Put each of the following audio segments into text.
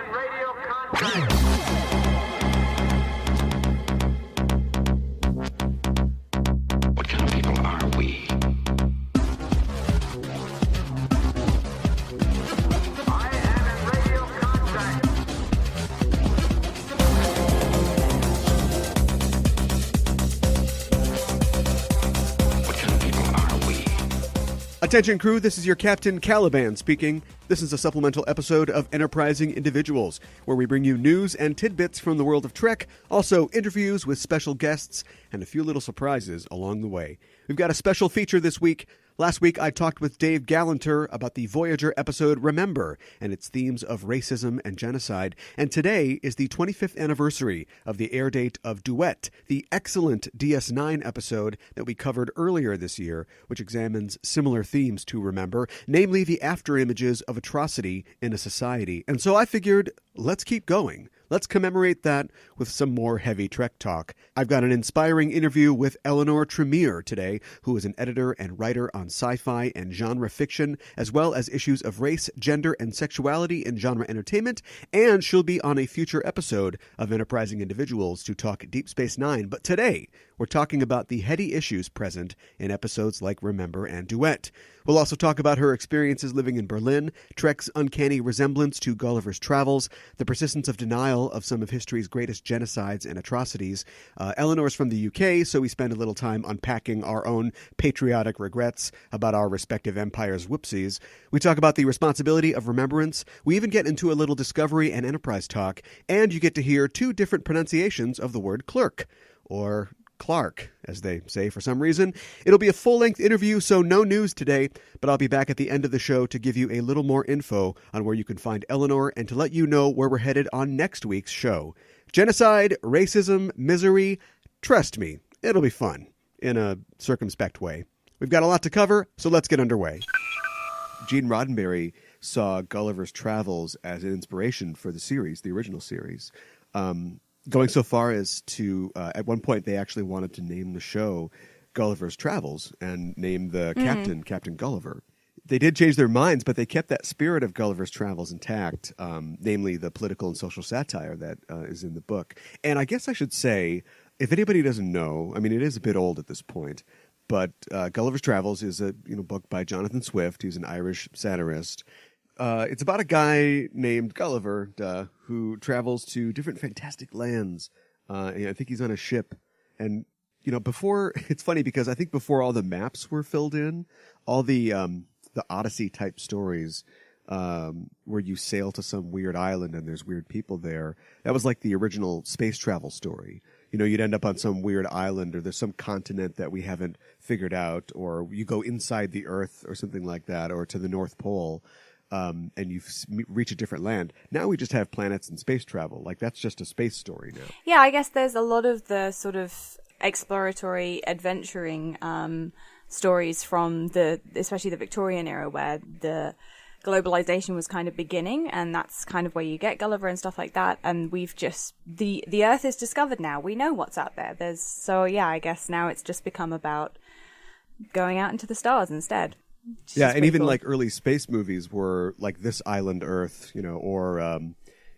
in radio contact. What kind of people are we? I am in radio contact. What kind of people are we? Attention crew, this is your Captain Caliban speaking. This is a supplemental episode of Enterprising Individuals, where we bring you news and tidbits from the world of Trek, also interviews with special guests, and a few little surprises along the way. We've got a special feature this week. Last week, I talked with Dave Gallanter about the Voyager episode Remember and its themes of racism and genocide. And today is the 25th anniversary of the air date of Duet, the excellent DS9 episode that we covered earlier this year, which examines similar themes to Remember, namely the afterimages of atrocity in a society. And so I figured, let's keep going. Let's commemorate that with some more heavy Trek talk. I've got an inspiring interview with Eleanor Tremeer today, who is an editor and writer on sci-fi and genre fiction, as well as issues of race, gender, and sexuality in genre entertainment, and she'll be on a future episode of Enterprising Individuals to talk Deep Space Nine. But today, we're talking about the heady issues present in episodes like Remember and Duet. We'll also talk about her experiences living in Berlin, Trek's uncanny resemblance to Gulliver's Travels, the persistence of denial of some of history's greatest genocides and atrocities. Eleanor's from the UK, so we spend a little time unpacking our own patriotic regrets about our respective empires' whoopsies. We talk about the responsibility of remembrance. We even get into a little Discovery and Enterprise talk, and you get to hear two different pronunciations of the word clerk, or Clark, as they say for some reason. It'll be a full-length interview, so no news today, but I'll be back at the end of the show to give you a little more info on where you can find Eleanor and to let you know where we're headed on next week's show. Genocide, racism, misery, trust me, it'll be fun, in a circumspect way. We've got a lot to cover, so let's get underway. Gene Roddenberry saw Gulliver's Travels as an inspiration for the series, the original series. Going so far as to, at one point, they actually wanted to name the show Gulliver's Travels and name the captain, Captain Gulliver. They did change their minds, but they kept that spirit of Gulliver's Travels intact, namely the political and social satire that is in the book. And I guess I should say, if anybody doesn't know, I mean, it is a bit old at this point, but Gulliver's Travels is a book by Jonathan Swift. He's an Irish satirist. It's about a guy named Gulliver who travels to different fantastic lands. And I think he's on a ship. And, before, it's funny because I think before all the maps were filled in, all the Odyssey type stories, where you sail to some weird island and there's weird people there, that was like the original space travel story. You'd end up on some weird island or there's some continent that we haven't figured out, or you go inside the Earth or something like that, or to the North Pole. And you reach a different land. Now we just have planets and space travel. Like, that's just a space story now. Yeah, I guess there's a lot of the sort of exploratory, adventuring stories from especially the Victorian era, where the globalization was kind of beginning, and that's kind of where you get Gulliver and stuff like that. And we've just the Earth is discovered now. We know what's out there. I guess now it's just become about going out into the stars instead. Yeah, and even cool. Like early space movies were like This Island Earth, or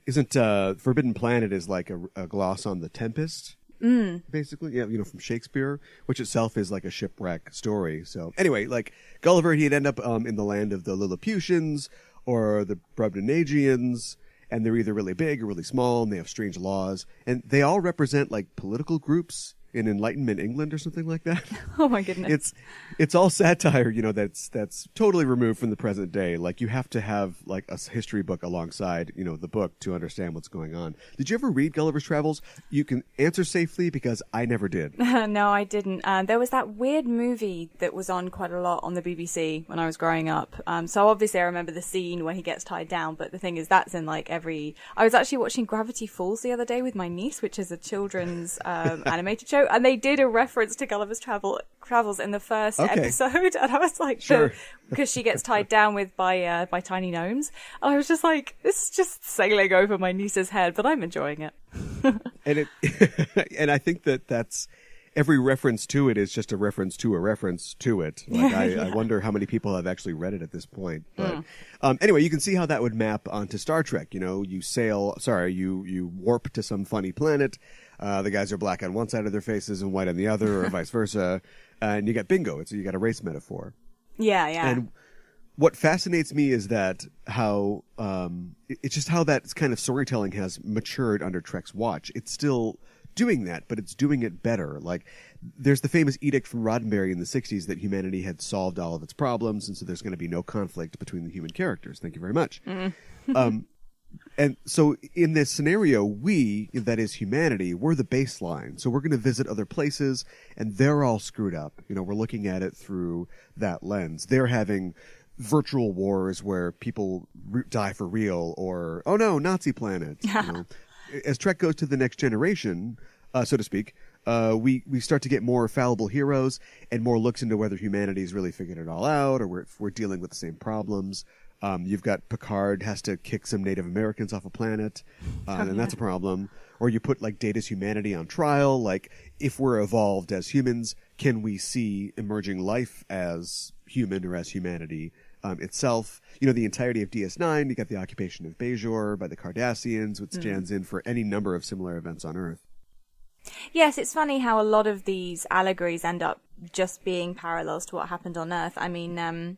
isn't Forbidden Planet is like a gloss on The Tempest, basically, yeah, from Shakespeare, which itself is like a shipwreck story. So anyway, like Gulliver, he'd end up in the land of the Lilliputians or the brobdingnagians, and they're either really big or really small, and they have strange laws, and they all represent like political groups in Enlightenment England or something like that. Oh my goodness. It's all satire, that's totally removed from the present day. Like, you have to have like a history book alongside, the book to understand what's going on. Did you ever read Gulliver's Travels? You can answer safely because I never did. No, I didn't. There was that weird movie that was on quite a lot on the BBC when I was growing up. So obviously I remember the scene where he gets tied down, but the thing is that's in like I was actually watching Gravity Falls the other day with my niece, which is a children's animated show. And they did a reference to Gulliver's Travels in the first episode, and I was like, sure, because she gets tied down by tiny gnomes. And I was just like, this is just sailing over my niece's head, but I'm enjoying it. And I think that's every reference to it is just a reference to it. Like I wonder how many people have actually read it at this point. But anyway, you can see how that would map onto Star Trek. You know, you warp to some funny planet. The guys are black on one side of their faces and white on the other, or vice versa. And you get bingo. You got a race metaphor. Yeah. And what fascinates me is that how it's just how that kind of storytelling has matured under Trek's watch. It's still doing that, but it's doing it better. Like, there's the famous edict from Roddenberry in the 60s that humanity had solved all of its problems, and so there's going to be no conflict between the human characters. Thank you very much. And so in this scenario, we, that is humanity, we're the baseline. So we're going to visit other places, and they're all screwed up. You know, we're looking at it through that lens. They're having virtual wars where people die for real, or, oh no, Nazi planet. You know? As Trek goes to the next generation, so to speak, we start to get more fallible heroes and more looks into whether humanity's really figured it all out, or we're dealing with the same problems. You've got Picard has to kick some Native Americans off a planet, and that's a problem. Or you put like Data's humanity on trial. Like, if we're evolved as humans, can we see emerging life as human or as humanity itself? You know, the entirety of DS9, you got the occupation of Bajor by the Cardassians, which stands in for any number of similar events on Earth. Yes, it's funny how a lot of these allegories end up just being parallels to what happened on Earth. I mean,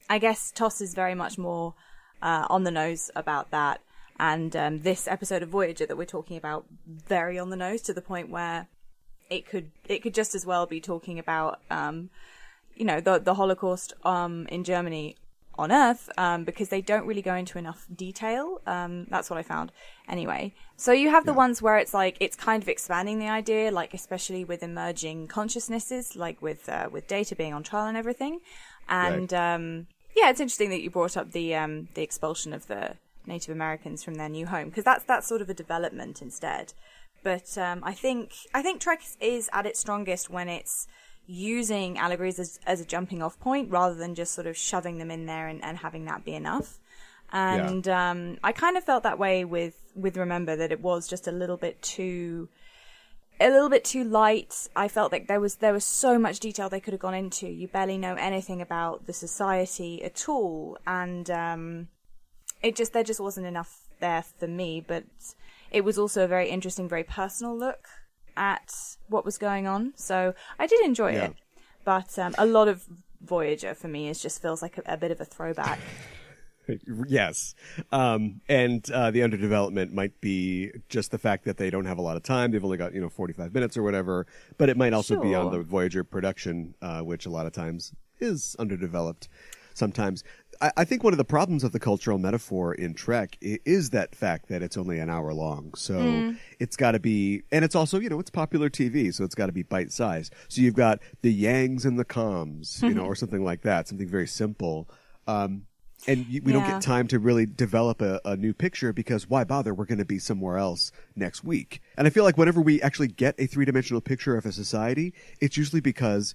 I guess TOS is very much more on the nose about that. And this episode of Voyager that we're talking about, very on the nose, to the point where it could just as well be talking about, the Holocaust in Germany on Earth, because they don't really go into enough detail. That's what I found. Anyway, so you have the ones where it's like, it's kind of expanding the idea, like especially with emerging consciousnesses, like with Data being on trial and everything. And it's interesting that you brought up the expulsion of the Native Americans from their new home, because that's sort of a development instead. But I think Trek is at its strongest when it's using allegories as a jumping off point rather than just sort of shoving them in there and having that be enough. And I kind of felt that way with Remember, that it was just a little bit too light. I felt like there was so much detail they could have gone into. You barely know anything about the society at all, and there just wasn't enough there for me. But it was also a very interesting, very personal look at what was going on. So I did enjoy it, but a lot of Voyager for me just feels like a bit of a throwback. Yes. And the underdevelopment might be just the fact that they don't have a lot of time. They've only got, 45 minutes or whatever. But it might also be on the Voyager production, which a lot of times is underdeveloped sometimes. I think one of the problems of the cultural metaphor in Trek is that fact that it's only an hour long. So it's got to be, and it's also, it's popular TV, so it's got to be bite-sized. So you've got the Yangs and the Coms, or something like that, something very simple. And we don't get time to really develop a new picture, because why bother? We're going to be somewhere else next week. And I feel like whenever we actually get a three-dimensional picture of a society, it's usually because,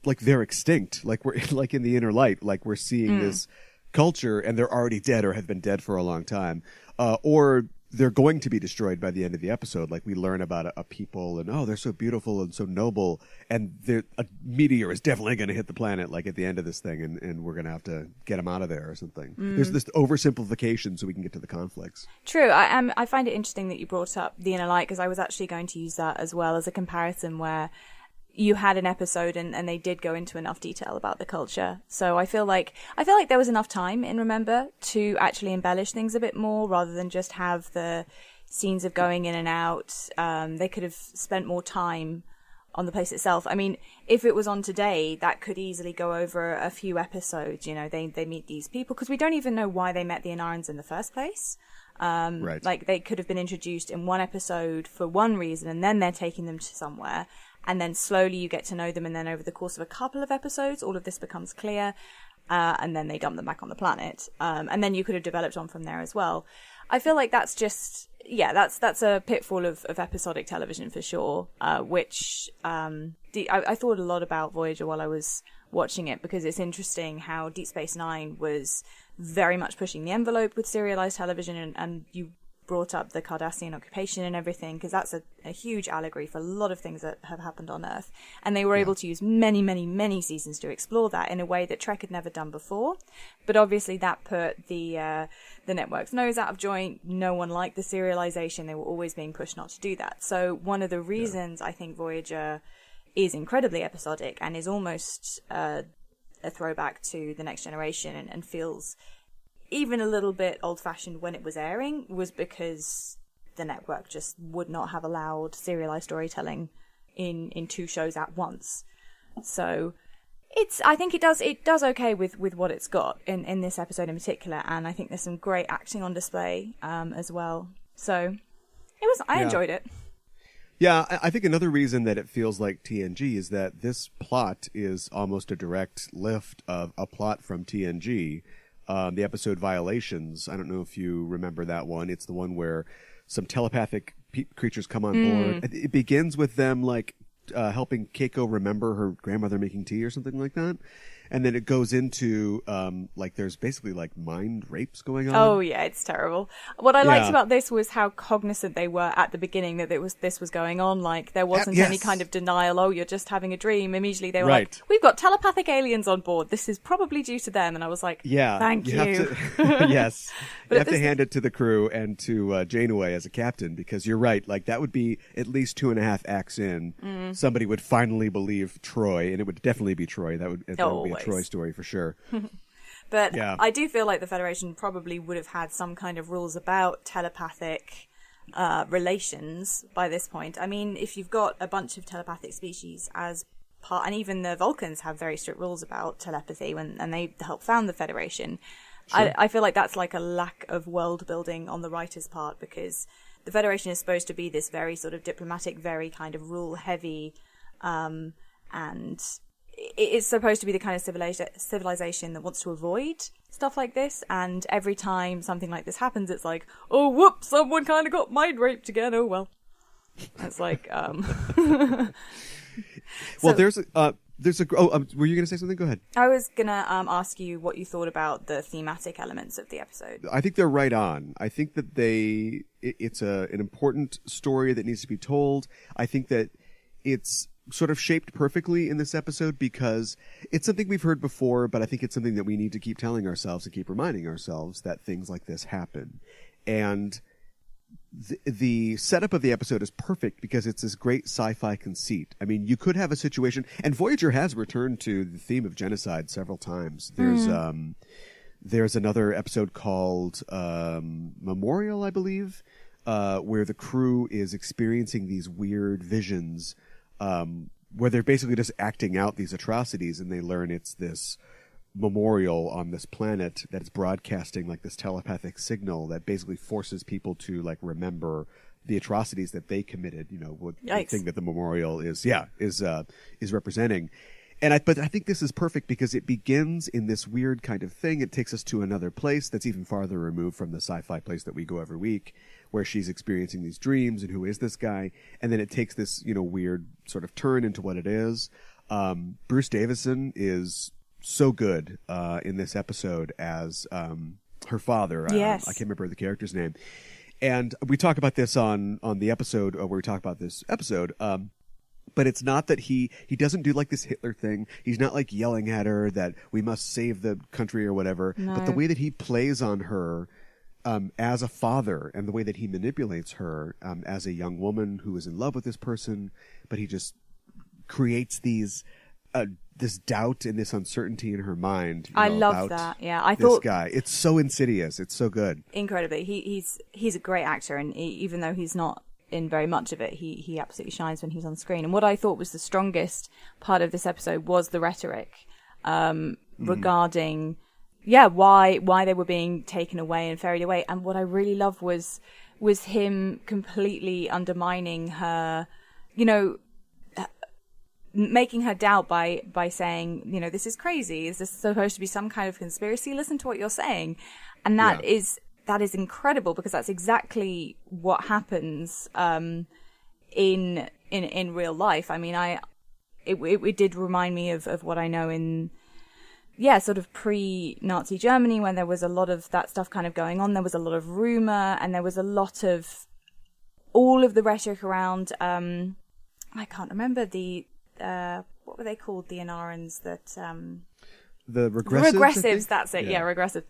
like, they're extinct. Like, we're like in the inner light, like we're seeing this culture and they're already dead or have been dead for a long time. Or they're going to be destroyed by the end of the episode. Like, we learn about a people and, they're so beautiful and so noble, and a meteor is definitely going to hit the planet, like, at the end of this thing, and we're going to have to get them out of there or something. There's this oversimplification so we can get to the conflicts. True. I find it interesting that you brought up the inner light, because I was actually going to use that as well as a comparison where you had an episode and they did go into enough detail about the culture. So I feel like there was enough time in Remember to actually embellish things a bit more, rather than just have the scenes of going in and out. They could have spent more time on the place itself. I mean, if it was on today, that could easily go over a few episodes. They meet these people, because we don't even know why they met the Anarans in the first place. Right. Like, they could have been introduced in one episode for one reason, and then they're taking them to somewhere. And then slowly you get to know them, and then over the course of a couple of episodes, all of this becomes clear, and then they dump them back on the planet. And then you could have developed on from there as well. I feel like that's just, that's a pitfall of episodic television for sure, which I thought a lot about Voyager while I was watching it, because it's interesting how Deep Space Nine was very much pushing the envelope with serialized television, and you brought up the Cardassian occupation and everything, because that's a huge allegory for a lot of things that have happened on Earth. And they were able to use many, many, many seasons to explore that in a way that Trek had never done before. But obviously that put the network's nose out of joint. No one liked the serialization. They were always being pushed not to do that. So one of the reasons I think Voyager is incredibly episodic and is almost a throwback to The Next Generation and feels even a little bit old-fashioned when it was airing was because the network just would not have allowed serialized storytelling in two shows at once. So I think it does okay with what it's got in this episode in particular, and I think there's some great acting on display as well. So I enjoyed it. Yeah, I think another reason that it feels like TNG is that this plot is almost a direct lift of a plot from TNG. The episode Violations, I don't know if you remember that one. It's the one where some telepathic creatures come on board. It begins with them helping Keiko remember her grandmother making tea or something like that. And then it goes into, there's basically mind rapes going on. Oh, yeah, it's terrible. What I liked about this was how cognizant they were at the beginning that this was going on. There wasn't any kind of denial, oh, you're just having a dream. Immediately they were like, we've got telepathic aliens on board. This is probably due to them. And I was like, thank you. Yes. You have to hand it to the crew and to Janeway as a captain, because you're right. That would be at least 2.5 acts in. Somebody would finally believe Troy, and it would definitely be Troy. That would be a Troy story for sure. But I do feel like the Federation probably would have had some kind of rules about telepathic relations by this point. I mean, if you've got a bunch of telepathic species as part, and even the Vulcans have very strict rules about telepathy and they helped found the Federation. Sure. I feel like that's a lack of world building on the writer's part, because the Federation is supposed to be this very sort of diplomatic, very kind of rule heavy, and it's supposed to be the kind of civilization that wants to avoid stuff like this, and every time something like this happens, it's like, oh, whoops, someone kind of got mind raped again, oh well. It's like, Well, there's a... were you going to say something? Go ahead. I was going to ask you what you thought about the thematic elements of the episode. I think they're right on. I think that it's an important story that needs to be told. I think that it's sort of shaped perfectly in this episode because it's something we've heard before, but I think it's something that we need to keep telling ourselves and keep reminding ourselves that things like this happen. And the setup of the episode is perfect because it's this great sci-fi conceit. I mean, you could have a situation, and Voyager has returned to the theme of genocide several times. There's another episode called Memorial, I believe, where the crew is experiencing these weird visions where they're basically just acting out these atrocities, and they learn it's this memorial on this planet that's broadcasting this telepathic signal that basically forces people to remember the atrocities that they committed. What the thing that the memorial is representing. But I think this is perfect because it begins in this weird kind of thing. It takes us to another place that's even farther removed from the sci-fi place that we go every week, where she's experiencing these dreams and who is this guy? And then it takes this, weird sort of turn into what it is. Bruce Davison is so good in this episode as her father. Yes. I can't remember the character's name. And we talk about this on the episode where we talk about this episode. But it's not that he doesn't do this Hitler thing. He's not yelling at her that we must save the country or whatever. No. But the way that he plays on her as a father, and the way that he manipulates her as a young woman who is in love with this person, but he just creates this doubt and this uncertainty in her mind. I love that. Yeah, I thought this thought guy. It's so insidious. It's so good. Incredibly, he's a great actor, and even though he's not in very much of it, he absolutely shines when he's on screen. And what I thought was the strongest part of this episode was the rhetoric regarding why they were being taken away and ferried away. And what I really loved was him completely undermining her, making her doubt by saying, this is crazy. Is this supposed to be some kind of conspiracy? Listen to what you're saying. And that is incredible, because that's exactly what happens in real life. I mean, it did remind me of what I know in sort of pre-Nazi Germany, when there was a lot of that stuff kind of going on. There was a lot of rumor, and there was a lot of all of the rhetoric around. I can't remember what were they called? The Inarans that. The regressives? Regressives, that's it. Yeah, regressive.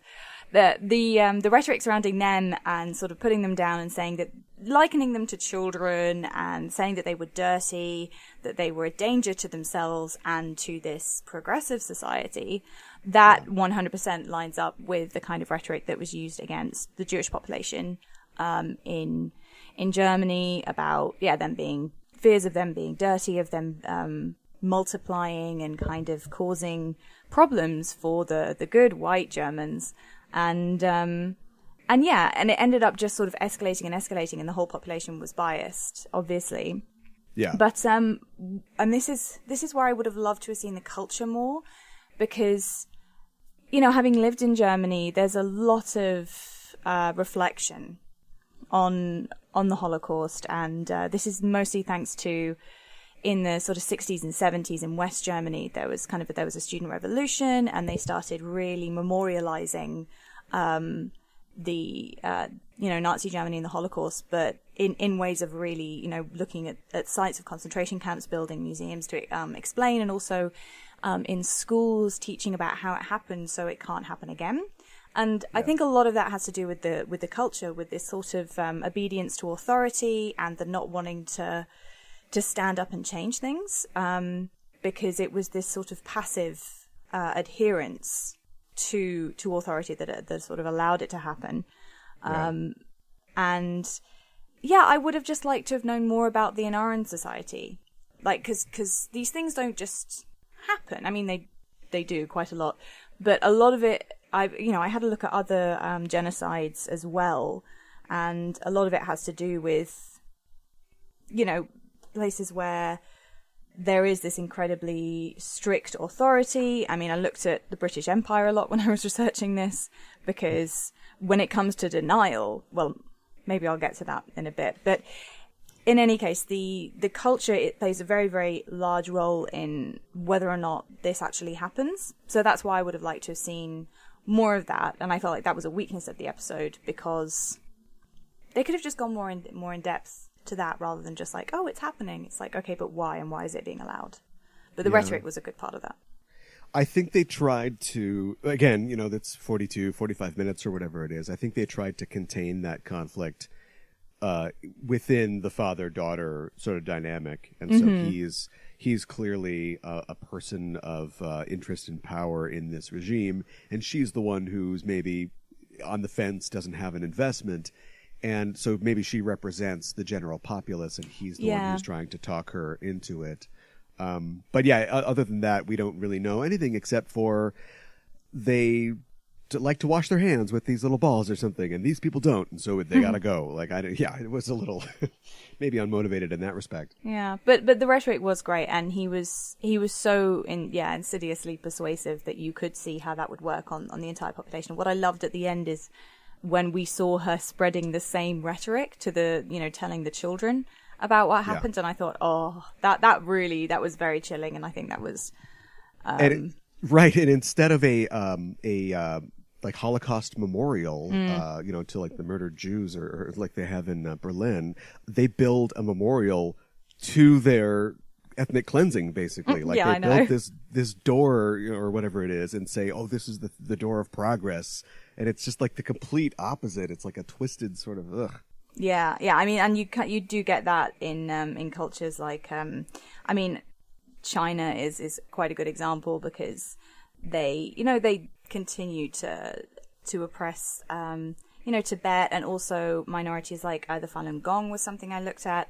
The rhetoric surrounding them and sort of putting them down and saying that, likening them to children and saying that they were dirty, that they were a danger to themselves and to this progressive society, that 100% lines up with the kind of rhetoric that was used against the Jewish population in Germany, about them being fears of them being dirty, of them multiplying and kind of causing problems for the good white Germans. And it ended up just sort of escalating, and the whole population was biased, obviously. Yeah. But and this is where I would have loved to have seen the culture more, because, you know, having lived in Germany, there's a lot of reflection on the Holocaust, and this is mostly thanks to, in the sort of 60s and 70s in West Germany, there was a student revolution, and they started really memorializing Nazi Germany and the Holocaust, but in ways of really, you know, looking at sites of concentration camps, building museums to explain, and also in schools teaching about how it happened so it can't happen again. And I think a lot of that has to do with the culture, with this sort of obedience to authority and the not wanting to stand up and change things, because it was this sort of passive adherence to authority that sort of allowed it to happen. And I would have just liked to have known more about the Inaran society, like, because these things don't just happen. I mean, they do quite a lot, but a lot of it, I had a look at other genocides as well, and a lot of it has to do with, you know, places where there is this incredibly strict authority. I mean, I looked at the British Empire a lot when I was researching this, because when it comes to denial, well, maybe I'll get to that in a bit, but in any case, the culture, it plays a very, very large role in whether or not this actually happens. So that's why I would have liked to have seen more of that, and I felt like that was a weakness of the episode, because they could have just gone more in depth to that, rather than just like, oh, it's happening. It's like, okay, but why, and why is it being allowed? But the rhetoric was a good part of that. I think they tried to, again, you know, that's 45 minutes or whatever it is. I think they tried to contain that conflict within the father-daughter sort of dynamic. And so he's clearly a person of interest and power in this regime, and she's the one who's maybe on the fence, doesn't have an investment. And so maybe she represents the general populace, and he's the one who's trying to talk her into it. But other than that, we don't really know anything, except for they like to wash their hands with these little balls or something, and these people don't, and so they gotta go. Like, it was a little maybe unmotivated in that respect. Yeah, but the rhetoric was great, and he was so insidiously persuasive that you could see how that would work on the entire population. What I loved at the end is when we saw her spreading the same rhetoric to telling the children about what happened, and I thought, that was very chilling, and I think that was right. And instead of a like Holocaust memorial, to like the murdered Jews or like they have in Berlin, they build a memorial to their ethnic cleansing, basically. Like they built this door or whatever it is, and say, oh, this is the door of progress. And it's just like the complete opposite. It's like a twisted sort of ugh. Yeah. I mean, and you do get that in cultures like, I mean, China is quite a good example, because they continue to oppress, Tibet, and also minorities like the Falun Gong was something I looked at,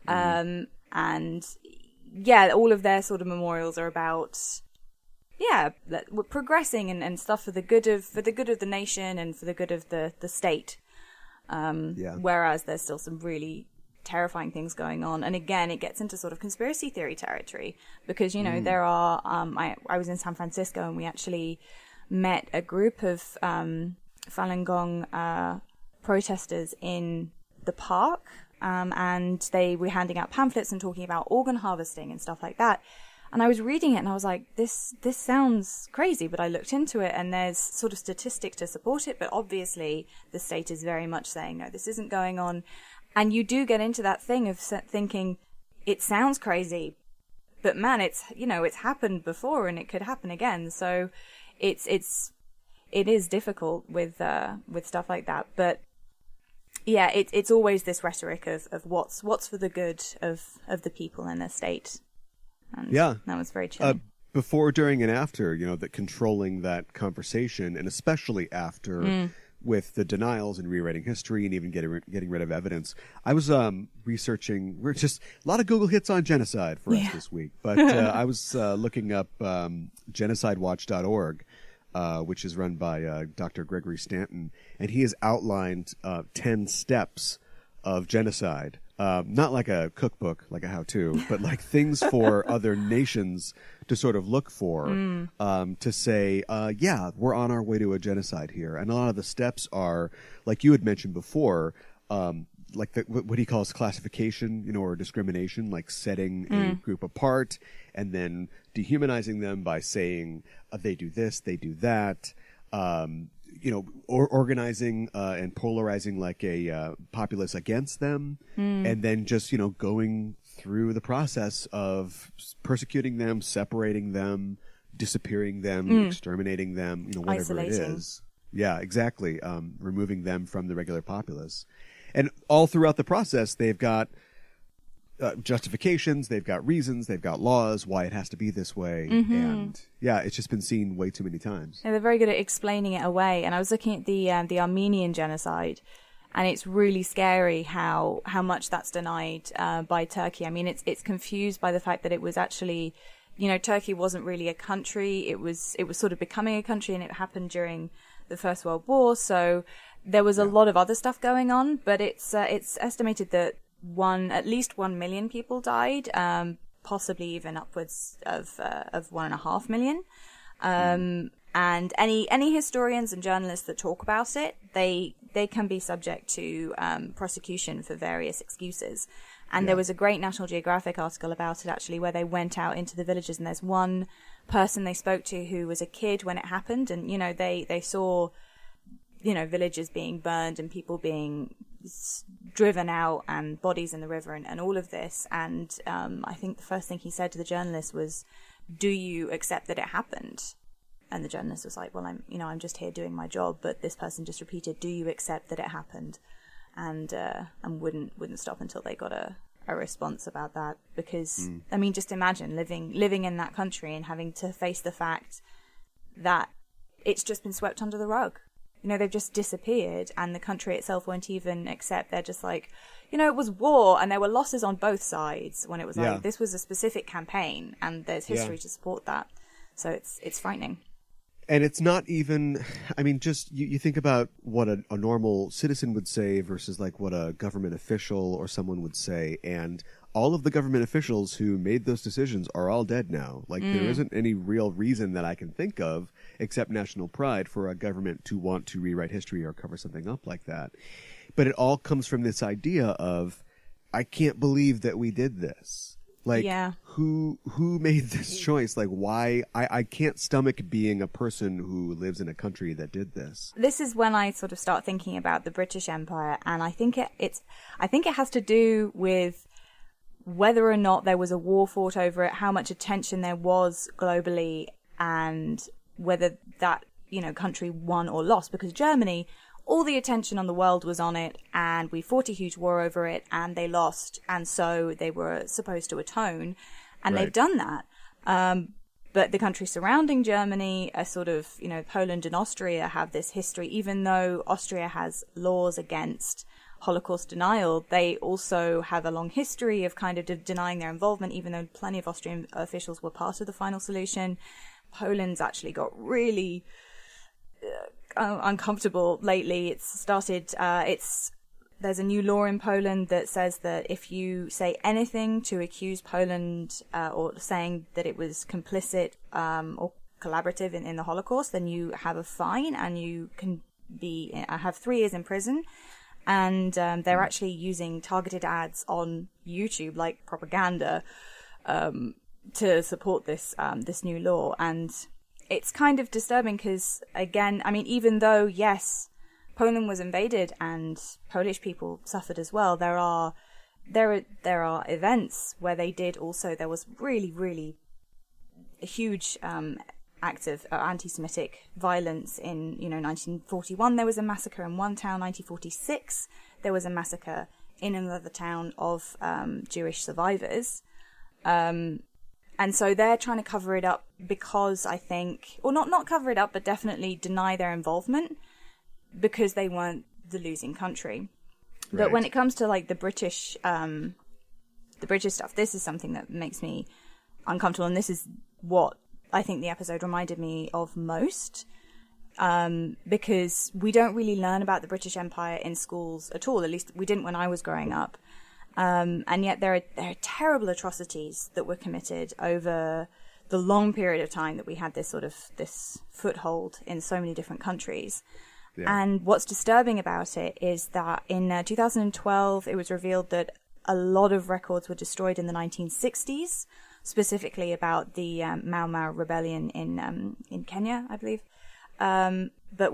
and all of their sort of memorials are about. We're progressing and stuff for the good of the nation and for the good of the state. Whereas there's still some really terrifying things going on, and again, it gets into sort of conspiracy theory territory, because there are. I was in San Francisco, and we actually met a group of Falun Gong protesters in the park, and they were handing out pamphlets and talking about organ harvesting and stuff like that. And I was reading it and I was like, this sounds crazy, but I looked into it and there's sort of statistics to support it, but obviously the state is very much saying, no, this isn't going on. And you do get into that thing of thinking, it sounds crazy, but man, it's happened before and it could happen again. So it is difficult with stuff like that. But yeah, it's always this rhetoric of what's for the good of the people in the state. And yeah, that was very chilling. Before, during, and after, that controlling that conversation, and especially after with the denials and rewriting history and even getting rid of evidence. I was researching. We're just a lot of Google hits on genocide for us this week, but I was looking up genocidewatch.org, which is run by Dr. Gregory Stanton, and he has outlined 10 steps of genocide. Not like a cookbook, like a how-to, but like things for other nations to sort of look for, to say, we're on our way to a genocide here. And a lot of the steps are, like you had mentioned before, like what he calls classification, or discrimination, like setting a group apart and then dehumanizing them by saying they do this, they do that. Or organizing and polarizing like a populace against them, and then just going through the process of persecuting them, separating them, disappearing them, exterminating them, whatever Isolating. it is. Yeah, exactly. Removing them from the regular populace, and all throughout the process, they've got justifications, they've got reasons, they've got laws why it has to be this way, and it's just been seen way too many times. Yeah, they're very good at explaining it away. And I was looking at the Armenian genocide, and it's really scary how much that's denied by Turkey. I mean, it's confused by the fact that it was actually, Turkey wasn't really a country. It was sort of becoming a country, and it happened during the First World War. So there was a lot of other stuff going on, but it's estimated that at least 1 million people died, possibly even upwards of 1.5 million. And any historians and journalists that talk about it, they can be subject to prosecution for various excuses. And there was a great National Geographic article about it, actually, where they went out into the villages, and there's one person they spoke to who was a kid when it happened, and they saw villages being burned and people being driven out and bodies in the river and all of this. And I think the first thing he said to the journalist was, "Do you accept that it happened?" And the journalist was like, "Well, I'm just here doing my job." But this person just repeated, "Do you accept that it happened?" And wouldn't stop until they got a response about that. Because I mean, just imagine living in that country and having to face the fact that it's just been swept under the rug. They've just disappeared, and the country itself won't even accept. They're just like, it was war, and there were losses on both sides, when it was like, this was a specific campaign, and there's history to support that. So it's frightening. And it's not even, I mean, just you think about what a normal citizen would say versus like what a government official or someone would say, and all of the government officials who made those decisions are all dead now. Like, there isn't any real reason that I can think of, except national pride, for a government to want to rewrite history or cover something up like that. But it all comes from this idea of, I can't believe that we did this. Like, who made this choice? Like, why? I can't stomach being a person who lives in a country that did this. This is when I sort of start thinking about the British Empire, and I think it has to do with whether or not there was a war fought over it, how much attention there was globally, and whether that, country won or lost. Because Germany, all the attention on the world was on it, and we fought a huge war over it, and they lost, and so they were supposed to atone, and they've done that. But the countries surrounding Germany are sort of, Poland and Austria have this history. Even though Austria has laws against Holocaust denial, they also have a long history of kind of denying their involvement, even though plenty of Austrian officials were part of the final solution. Poland's actually got really uncomfortable lately. There's a new law in Poland that says that if you say anything to accuse Poland or saying that it was complicit or collaborative in the Holocaust, then you have a fine, and you can have 3 years in prison. And they're actually using targeted ads on YouTube, like propaganda, to support this this new law. And it's kind of disturbing because, again, I mean, even though, yes, Poland was invaded and Polish people suffered as well, there are events where they did also, there was really, really a huge act of anti-Semitic violence in, 1941 there was a massacre in one town, 1946 there was a massacre in another town of Jewish survivors. And so they're trying to cover it up because I think, or not cover it up, but definitely deny their involvement because they weren't the losing country. Right. But when it comes to like the British stuff, this is something that makes me uncomfortable, and this is what I think the episode reminded me of most, because we don't really learn about the British Empire in schools at all. At least we didn't when I was growing up. And yet there are terrible atrocities that were committed over the long period of time that we had this foothold in so many different countries. Yeah. And what's disturbing about it is that in 2012, it was revealed that a lot of records were destroyed in the 1960s, specifically about the Mau Mau rebellion in Kenya, I believe. But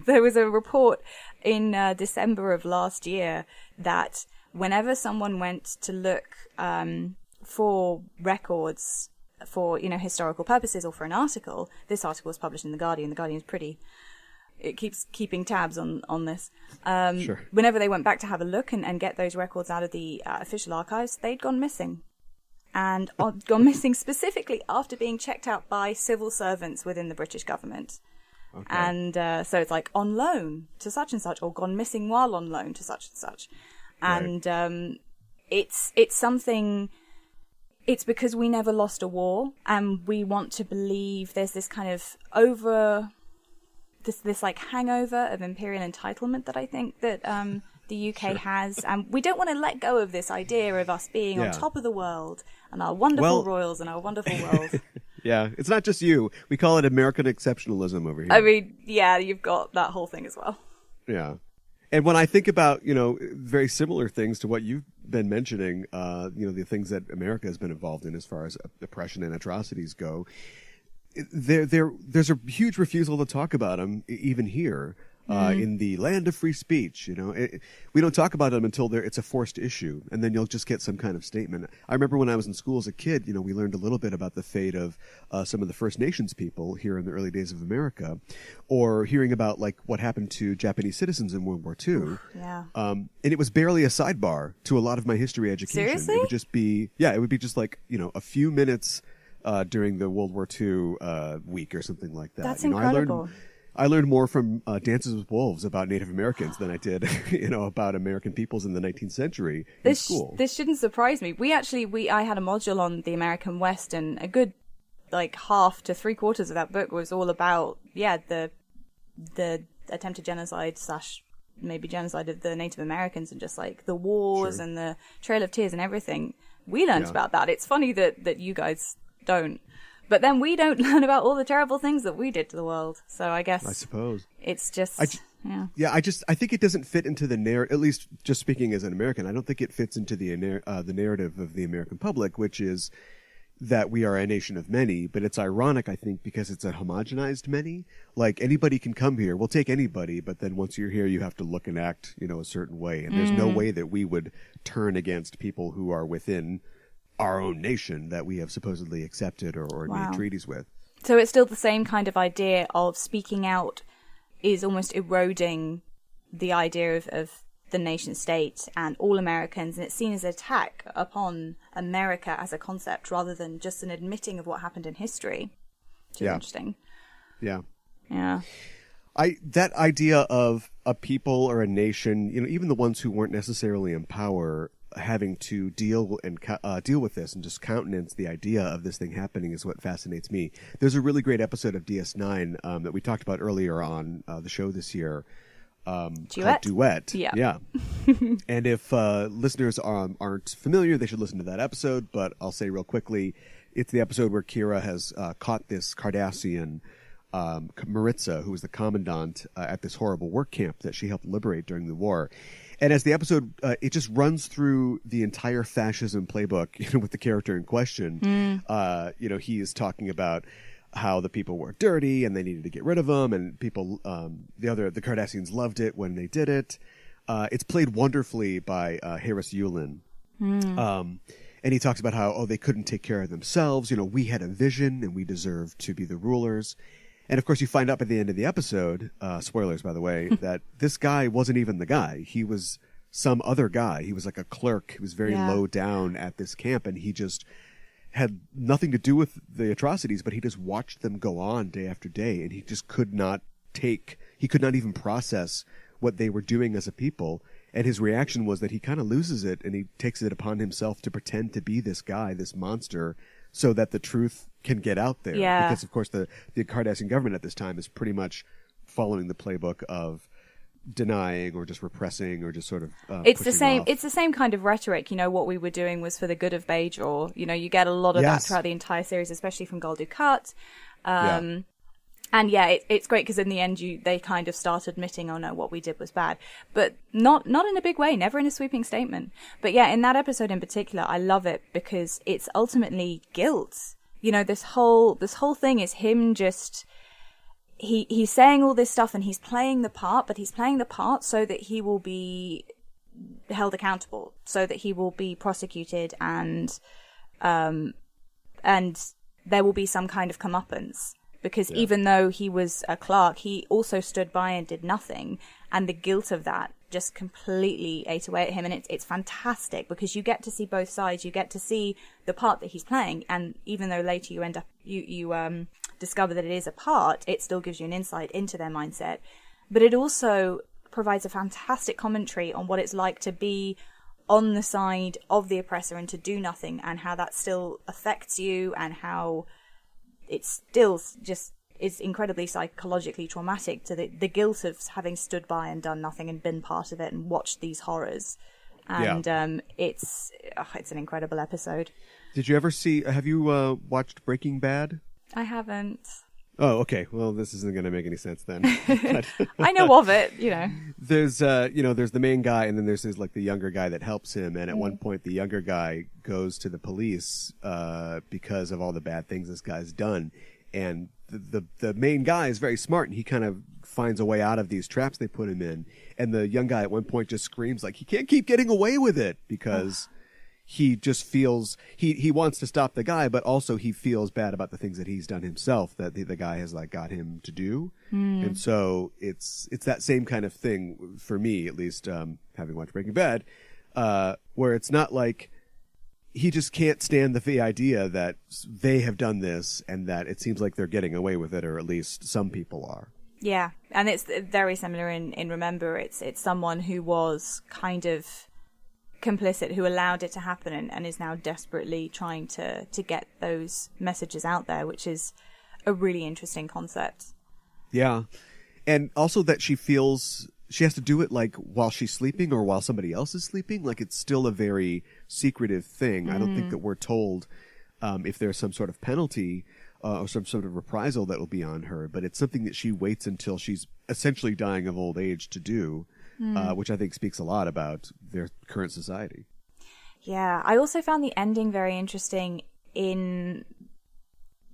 there was a report in December of last year that whenever someone went to look for records for, historical purposes or for an article, this article was published in The Guardian. The Guardian is it keeps keeping tabs on this. Sure. Whenever they went back to have a look and get those records out of the official archives, they'd gone missing. And gone missing specifically after being checked out by civil servants within the British government. Okay. And so it's like on loan to such and such, or gone missing while on loan to such and such. And right. It's something. It's because we never lost a war, and we want to believe there's this kind of this like hangover of imperial entitlement that I think that the UK sure. has, and we don't want to let go of this idea of us being on top of the world and our wonderful royals and our wonderful world. Yeah, it's not just you. We call it American exceptionalism over here. I mean, yeah, you've got that whole thing as well. Yeah. And when I think about, very similar things to what you've been mentioning, the things that America has been involved in as far as oppression and atrocities go, there's a huge refusal to talk about them, even here, in the land of free speech. We don't talk about them until it's a forced issue, and then you'll just get some kind of statement. I remember when I was in school as a kid, we learned a little bit about the fate of some of the First Nations people here in the early days of America, or hearing about like what happened to Japanese citizens in World War II. Yeah. And it was barely a sidebar to a lot of my history education. Seriously? It would just be, it would be just like, a few minutes during the World War II week or something like that. That's incredible. I learned more from Dances with Wolves about Native Americans than I did, about American peoples in the 19th century in school. This shouldn't surprise me. I had a module on the American West, and a good like half to 3/4 of that book was all about the attempted genocide / maybe genocide of the Native Americans, and just like the wars and the Trail of Tears and everything. We learned about that. It's funny that you guys don't. But then we don't learn about all the terrible things that we did to the world. So I suppose it's just, I think it doesn't fit into the narrative, at least just speaking as an American. I don't think it fits into the narrative of the American public, which is that we are a nation of many. But it's ironic, I think, because it's a homogenized many. Like anybody can come here. We'll take anybody. But then once you're here, you have to look and act, a certain way. And there's no way that we would turn against people who are within our own nation that we have supposedly accepted or made treaties with. So it's still the same kind of idea of speaking out is almost eroding the idea of the nation state and all Americans, and it's seen as an attack upon America as a concept rather than just an admitting of what happened in history. Which is interesting. Yeah. Yeah. That idea of a people or a nation, even the ones who weren't necessarily in power, having to deal with this and just countenance the idea of this thing happening is what fascinates me. There's a really great episode of DS9 that we talked about earlier on the show this year, called Duet. Yeah. And if listeners aren't familiar, they should listen to that episode. But I'll say real quickly, it's the episode where Kira has caught this Cardassian, Maritza, who was the commandant at this horrible work camp that she helped liberate during the war. And as the episode, it just runs through the entire fascism playbook, with the character in question. He is talking about how the people were dirty and they needed to get rid of them, and people, the Cardassians loved it when they did it. It's played wonderfully by Harris Yulin. And he talks about how, they couldn't take care of themselves. We had a vision and we deserved to be the rulers. And of course, you find out by the end of the episode, spoilers, by the way, that this guy wasn't even the guy. He was some other guy. He was like a clerk. He was very low down at this camp, and he just had nothing to do with the atrocities, but he just watched them go on day after day, and he just could not even process what they were doing as a people. And his reaction was that he kind of loses it, and he takes it upon himself to pretend to be this guy, this monster, so that the truth can get out there. Yeah. Because, of course, the Cardassian government at this time is pretty much following the playbook of denying or just repressing or just sort of it's the same off. It's the same kind of rhetoric. What we were doing was for the good of Bajor. You get a lot of that throughout the entire series, especially from Gul Dukat. And it's great because in the end they kind of start admitting, oh no, what we did was bad, but not in a big way, never in a sweeping statement. But in that episode in particular, I love it because it's ultimately guilt. This whole thing is him just, he's saying all this stuff and he's playing the part, but he's playing the part so that he will be held accountable, so that he will be prosecuted, and there will be some kind of comeuppance. Because even though he was a clerk, he also stood by and did nothing. And the guilt of that just completely ate away at him. And it's fantastic because you get to see both sides. You get to see the part that he's playing. And even though later you discover that it is a part, it still gives you an insight into their mindset. But it also provides a fantastic commentary on what it's like to be on the side of the oppressor and to do nothing, and how that still affects you, and how it still just is incredibly psychologically traumatic to the guilt of having stood by and done nothing and been part of it and watched these horrors. And it's an incredible episode. Have you watched Breaking Bad? I haven't. Oh, okay. Well, this isn't going to make any sense then. I know of it, There's, there's the main guy, and then there's the younger guy that helps him. And at one point, the younger guy goes to the police because of all the bad things this guy's done. And the main guy is very smart, and he kind of finds a way out of these traps they put him in. And the young guy at one point just screams like he can't keep getting away with it because he just feels he wants to stop the guy, but also he feels bad about the things that he's done himself that the guy has got him to do. And so it's that same kind of thing for me, at least, having watched Breaking Bad, where it's not like he just can't stand the idea that they have done this and that it seems like they're getting away with it, or at least some people are. Yeah, and it's very similar in Remember. It's someone who was kind of complicit, who allowed it to happen, and is now desperately trying to get those messages out there, which is a really interesting concept. Yeah. And also that she feels she has to do it while she's sleeping or while somebody else is sleeping. It's still a very secretive thing. I don't think that we're told if there's some sort of penalty or some sort of reprisal that will be on her, but it's something that she waits until she's essentially dying of old age to do. Which I think speaks a lot about their current society. Yeah, I also found the ending very interesting in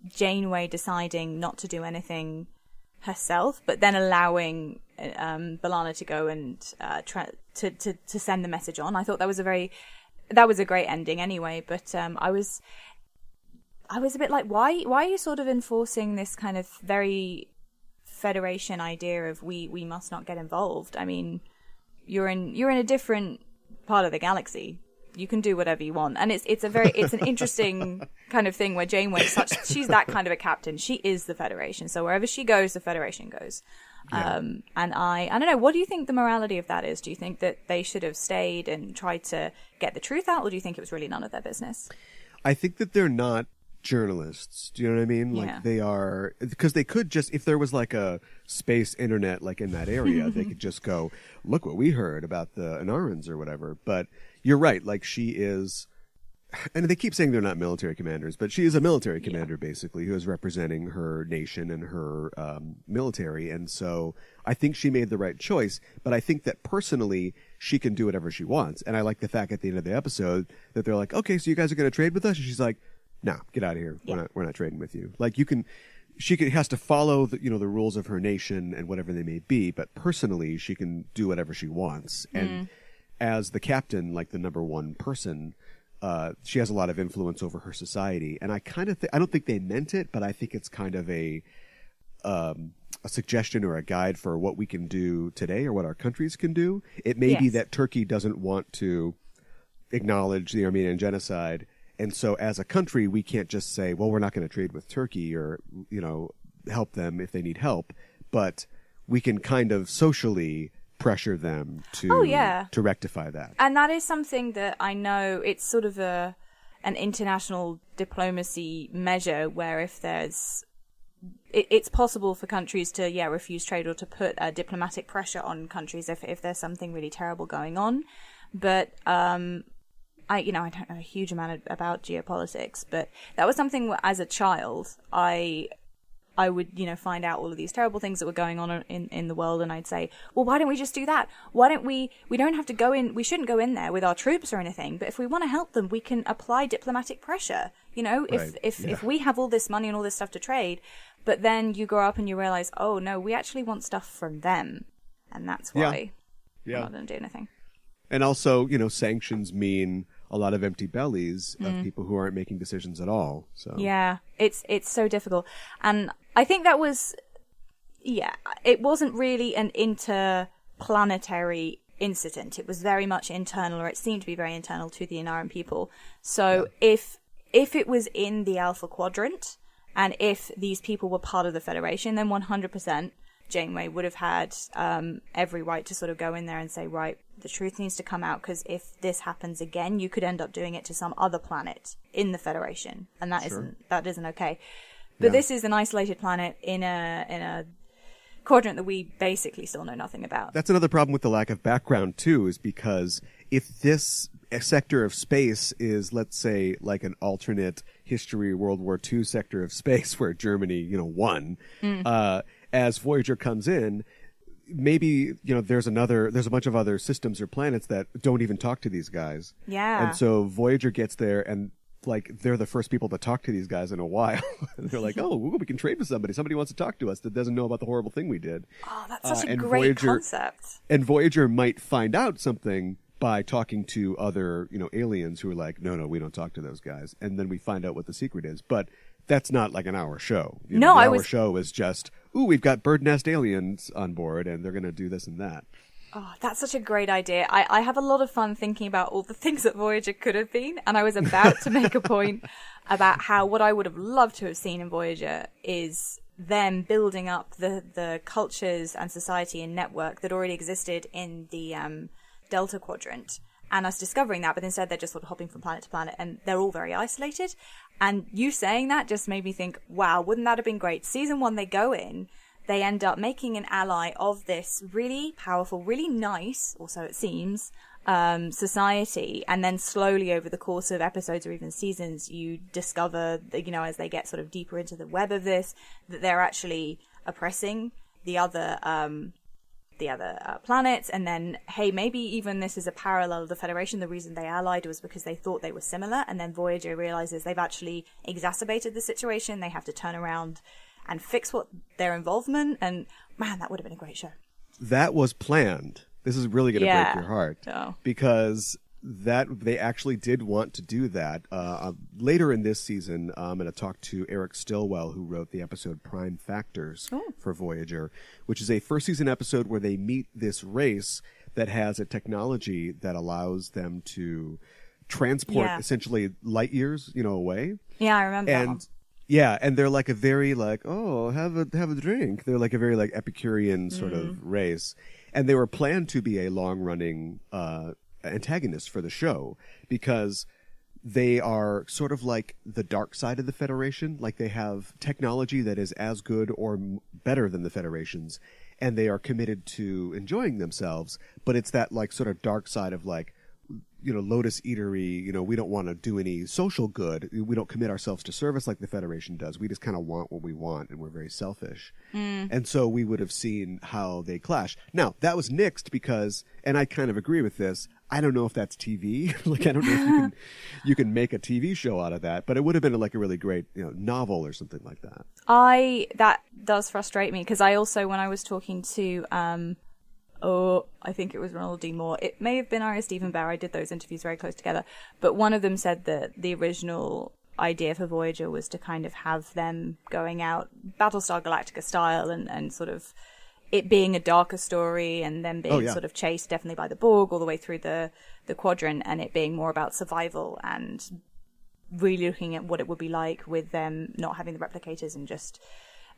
Janeway deciding not to do anything herself, but then allowing B'Elanna to go and to send the message on. I thought that was a great ending anyway. But I was a bit like, why are you sort of enforcing this kind of very Federation idea of we must not get involved? I mean, you're in a different part of the galaxy. You can do whatever you want, and it's an interesting kind of thing where Janeway she's that kind of a captain. She is the Federation, so wherever she goes, the Federation goes. Yeah. And I don't know. What do you think the morality of that is? Do you think that they should have stayed and tried to get the truth out, or do you think it was really none of their business? I think that they're not journalists. Do you know what I mean? They are, because they could just, if there was a space internet in that area, they could just go, look what we heard about the Anarans or whatever. But you're right, she is, and they keep saying they're not military commanders, but she is a military commander basically, who is representing her nation and her military. And so I think she made the right choice, but I think that personally she can do whatever she wants. And I like the fact at the end of the episode that they're like, okay, so you guys are going to trade with us? And she's like, no, get out of here. We're not trading with you. Like has to follow the rules of her nation and whatever they may be, but personally she can do whatever she wants. And as the captain, like the number one person, she has a lot of influence over her society. And I kind of I don't think they meant it, but I think it's kind of a suggestion or a guide for what we can do today or what our countries can do. It may be that Turkey doesn't want to acknowledge the Armenian genocide. And so as a country, we can't just say, well, we're not going to trade with Turkey or, help them if they need help. But we can kind of socially pressure them to rectify that. And that is something that I know it's sort of an international diplomacy measure where if there's it's possible for countries to refuse trade or to put diplomatic pressure on countries if there's something really terrible going on. But I don't know a huge amount about geopolitics, but that was something where, as a child, I would, find out all of these terrible things that were going on in the world, and I'd say, well, why don't we just do that? Why don't we don't have to go in, we shouldn't go in there with our troops or anything, but if we want to help them, we can apply diplomatic pressure, if we have all this money and all this stuff to trade, but then you grow up and you realize, oh, no, we actually want stuff from them, and that's why we're not going to do anything. And also, sanctions mean a lot of empty bellies of people who aren't making decisions at all. So yeah, it's so difficult. And I think that was, it wasn't really an interplanetary incident. It was very much internal, or it seemed to be very internal to the Inaran people. So if it was in the Alpha Quadrant, and if these people were part of the Federation, then 100% Janeway would have had every right to sort of go in there and say, right, the truth needs to come out, because if this happens again, you could end up doing it to some other planet in the Federation, and that isn't okay. But this is an isolated planet in a quadrant that we basically still know nothing about. That's another problem with the lack of background too, is because if this sector of space is, let's say, like an alternate history World War II sector of space where Germany, won, as Voyager comes in, maybe, there's a bunch of other systems or planets that don't even talk to these guys. Yeah. And so Voyager gets there and they're the first people to talk to these guys in a while. And they're like, oh, we can trade with somebody. Somebody wants to talk to us that doesn't know about the horrible thing we did. Oh, that's such a great concept. And Voyager might find out something by talking to other, aliens who are like, no, we don't talk to those guys. And then we find out what the secret is. But that's not like an hour show. The hour show is just, we've got bird nest aliens on board and they're going to do this and that. Oh, that's such a great idea. I have a lot of fun thinking about all the things that Voyager could have been. And I was about to make a point about how what I would have loved to have seen in Voyager is them building up the cultures and society and network that already existed in the Delta Quadrant, and us discovering that, but instead they're just sort of hopping from planet to planet, and they're all very isolated. And you saying that just made me think, wow, wouldn't that have been great? Season 1, they go in, they end up making an ally of this really powerful, really nice, or so it seems, society, and then slowly over the course of episodes or even seasons, you discover that, as they get sort of deeper into the web of this, that they're actually oppressing the other planets, and then, hey, maybe even this is a parallel of the Federation. The reason they allied was because they thought they were similar, and then Voyager realizes they've actually exacerbated the situation. They have to turn around and fix their involvement, and man, that would have been a great show. That was planned. This is really going to break your heart, because that they actually did want to do that. Later in this season, I'm going to talk to Eric Stillwell, who wrote the episode Prime Factors for Voyager, which is a first season episode where they meet this race that has a technology that allows them to transport essentially light years, away. Yeah, I remember that one. Yeah, and they're like a very have a drink. They're like a very Epicurean sort of race. And they were planned to be a long-running antagonist for the show, because they are sort of like the dark side of the Federation. Like, they have technology that is as good or better than the Federation's, and they are committed to enjoying themselves. But it's that sort of dark side of Lotus Eatery, we don't want to do any social good. We don't commit ourselves to service like the Federation does. We just kind of want what we want, and we're very selfish. And so we would have seen how they clash. Now, that was nixed because, and I kind of agree with this, I don't know if that's TV. Like, I don't know if you can make a TV show out of that, but it would have been like a really great, novel or something like that. That does frustrate me because I also, when I was talking to, I think it was Ronald D. It may have been Ira Steven Behr. I did those interviews very close together. But one of them said that the original idea for Voyager was to kind of have them going out Battlestar Galactica style and sort of it being a darker story and then being sort of chased definitely by the Borg all the way through the quadrant, and it being more about survival and really looking at what it would be like with them not having the replicators and just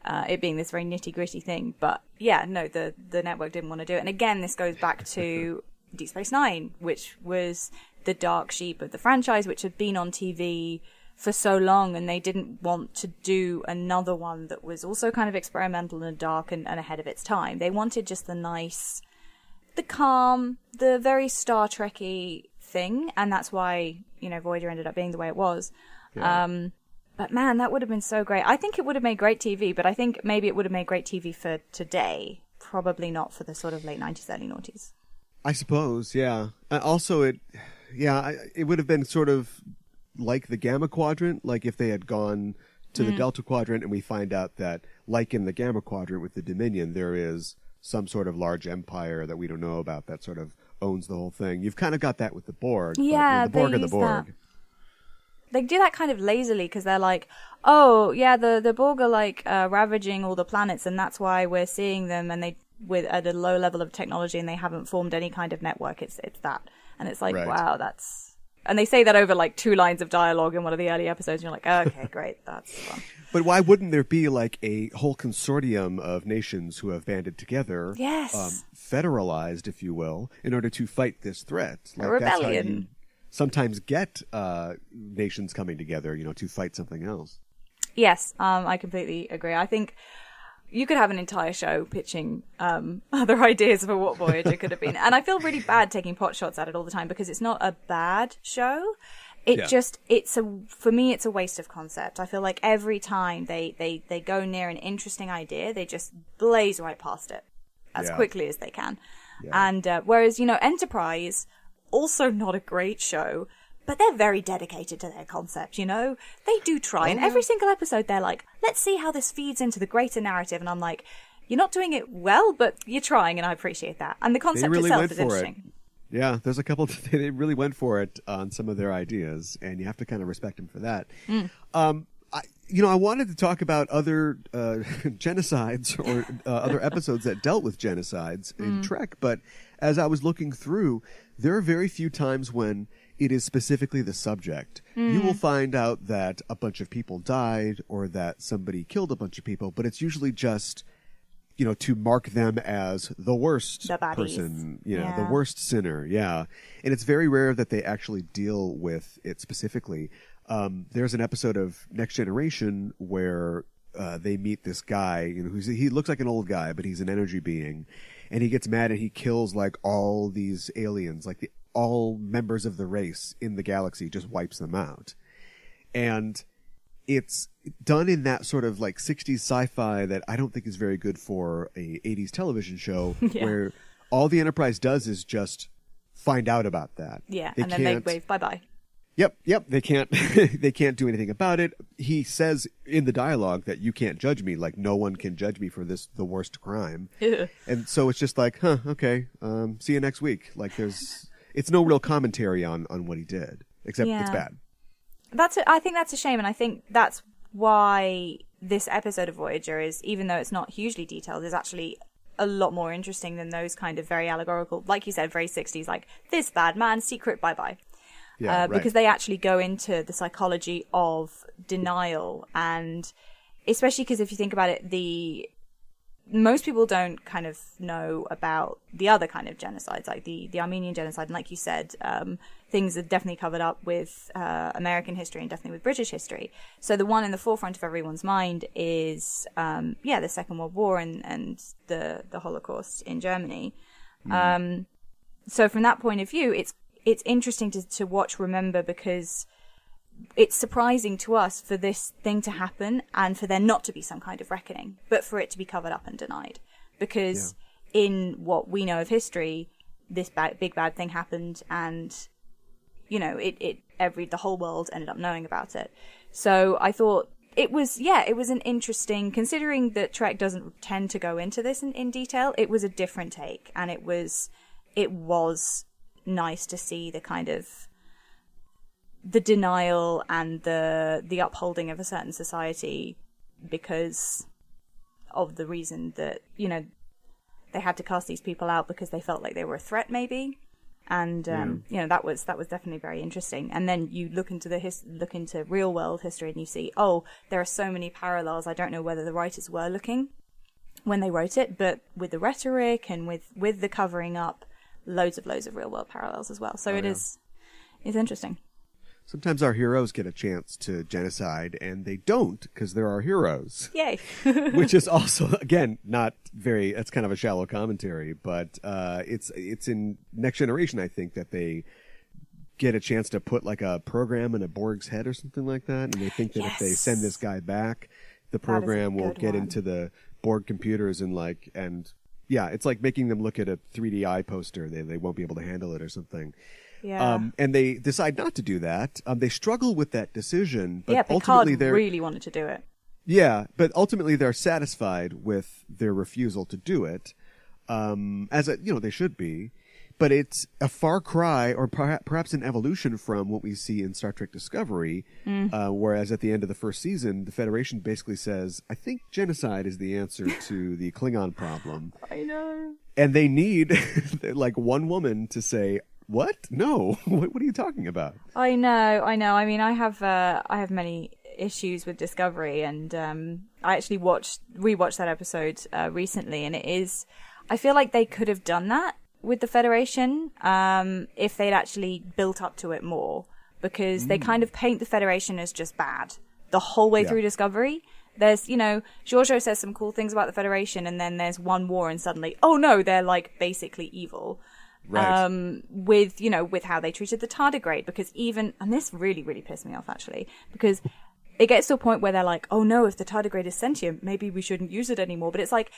it being this very nitty-gritty thing. But yeah, no, the network didn't want to do it. And again, this goes back to Deep Space Nine, which was the dark sheep of the franchise, which had been on TV for so long, and they didn't want to do another one that was also kind of experimental and dark and ahead of its time. They wanted just the nice, the calm, the very Star Trek-y thing, and that's why, Voyager ended up being the way it was. Yeah. But man, that would have been so great. I think it would have made great TV, but I think maybe it would have made great TV for today. Probably not for the sort of late 90s, early noughties. I suppose, yeah. Also, it would have been sort of like the Gamma Quadrant, like if they had gone to the Delta Quadrant and we find out that, like in the Gamma Quadrant with the Dominion, there is some sort of large empire that we don't know about that sort of owns the whole thing. You've kind of got that with the Borg. Yeah, the Borg are the Borg. That. They do that kind of lazily because they're like, oh, yeah, the Borg are like ravaging all the planets, and that's why we're seeing them, and they at a low level of technology, and they haven't formed any kind of network. It's that. And it's like, wow, that's... And they say that over like 2 lines of dialogue in one of the early episodes, and you're like, oh, okay, great, that's fun. But why wouldn't there be like a whole consortium of nations who have banded together, federalized, if you will, in order to fight this threat? Like, a rebellion. That's how you sometimes get nations coming together, to fight something else. Yes, I completely agree. I think you could have an entire show pitching other ideas for what Voyager could have been. And I feel really bad taking pot shots at it all the time because it's not a bad show. For me, it's a waste of concept. I feel like every time they go near an interesting idea, they just blaze right past it as quickly as they can. Yeah. And whereas, Enterprise, also not a great show, but they're very dedicated to their concept, They do try. And every single episode, they're like, let's see how this feeds into the greater narrative. And I'm like, you're not doing it well, but you're trying, and I appreciate that. And the concept itself is interesting. Yeah, there's a couple, they really went for it on some of their ideas, and you have to kind of respect them for that. I wanted to talk about other genocides or other episodes that dealt with genocides in Trek, but as I was looking through, there are very few times when it is specifically the subject. You will find out that a bunch of people died or that somebody killed a bunch of people, but it's usually just, to mark them as the worst person, the worst sinner. Yeah. And it's very rare that they actually deal with it specifically. There's an episode of Next Generation where they meet this guy, he looks like an old guy, but he's an energy being, and he gets mad and he kills like all these aliens, like all members of the race in the galaxy, just wipes them out. And it's done in that sort of like 60s sci-fi that I don't think is very good for a 80s television show where all the Enterprise does is just find out about that. Yeah, and then they wave bye-bye. Yep. They can't they can't do anything about it. He says in the dialogue that you can't judge me, like no one can judge me for the worst crime. And so it's just like, okay, see you next week. Like it's no real commentary on what he did, except it's bad. I think that's a shame, and I think that's why this episode of Voyager is, even though it's not hugely detailed, is actually a lot more interesting than those kind of very allegorical, like you said, very 60s, like this bad man, secret, bye-bye. Yeah, because they actually go into the psychology of denial, and especially because if you think about it, most people don't kind of know about the other kind of genocides, like the Armenian genocide, and like you said, things are definitely covered up with American history and definitely with British history. So the one in the forefront of everyone's mind is the Second World War and the Holocaust in Germany. So from that point of view, it's interesting to watch Remember, because it's surprising to us for this thing to happen and for there not to be some kind of reckoning, but for it to be covered up and denied. Because in what we know of history, this big bad thing happened, and the whole world ended up knowing about it. So I thought it was an interesting, considering that Trek doesn't tend to go into this in detail, it was a different take, and it was nice to see the kind of the denial and the upholding of a certain society because of the reason that, they had to cast these people out because they felt like they were a threat, maybe. And that was definitely very interesting. And then you look into real world history and you see, there are so many parallels. I don't know whether the writers were looking when they wrote it, but with the rhetoric and with the covering up, loads of real world parallels as well. So it's interesting. Sometimes our heroes get a chance to genocide, and they don't because they're our heroes. Yay. Which is also, again, not very, it's kind of a shallow commentary, but it's in Next Generation, I think, that they get a chance to put like a program in a Borg's head or something like that, and they think that if they send this guy back, the program will get into the Borg computers and it's like making them look at a 3D eye poster. They won't be able to handle it or something. Yeah. And they decide not to do that. They struggle with that decision, but ultimately they really wanted to do it. Yeah, but ultimately they're satisfied with their refusal to do it, they should be. But it's a far cry, or perhaps an evolution from what we see in Star Trek Discovery, whereas at the end of the first season, the Federation basically says, I think genocide is the answer to the Klingon problem. I know. And they need like one woman to say, what? No. What are you talking about? I know. I mean, I have many issues with Discovery, and I actually rewatched that episode recently, and I feel like they could have done that with the Federation if they'd actually built up to it more, because they kind of paint the Federation as just bad the whole way through Discovery. There's, Giorgio says some cool things about the Federation, and then there's one war, and suddenly, oh no, they're like basically evil. Right. With how they treated the tardigrade, because and this really, really pissed me off actually, because it gets to a point where they're like, oh no, if the tardigrade is sentient, maybe we shouldn't use it anymore. But it's like,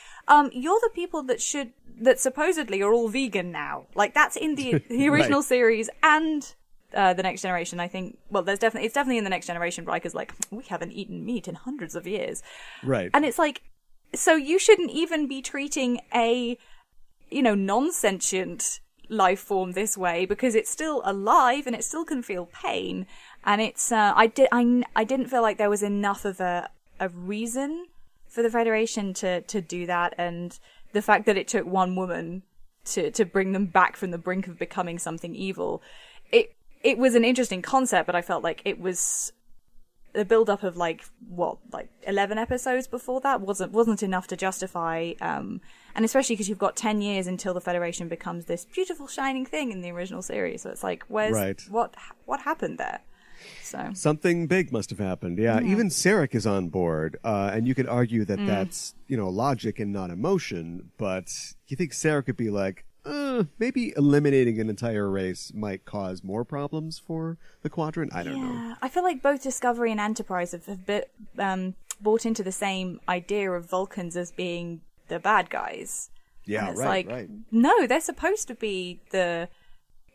you're the people that supposedly are all vegan now. Like, that's in the original series and the Next Generation, I think. Well, it's definitely in the Next Generation. Riker's like, we haven't eaten meat in hundreds of years. Right. And it's like, so you shouldn't even be treating a, non-sentient life form this way, because it's still alive and it still can feel pain. And it's I didn't feel like there was enough of a reason for the Federation to do that, and the fact that it took one woman to bring them back from the brink of becoming something evil. It was an interesting concept, but I felt like it was the build up of 11 episodes before that wasn't enough to justify, and especially because you've got 10 years until the Federation becomes this beautiful shining thing in the original series. So it's like, what happened there? So something big must have happened. Yeah. Even Sarek is on board, and you could argue that that's logic and not emotion. But you think Sarek could be like, maybe eliminating an entire race might cause more problems for the Quadrant? I don't know. I feel like both Discovery and Enterprise have bought into the same idea of Vulcans as being the bad guys. Yeah, right. No, they're supposed to be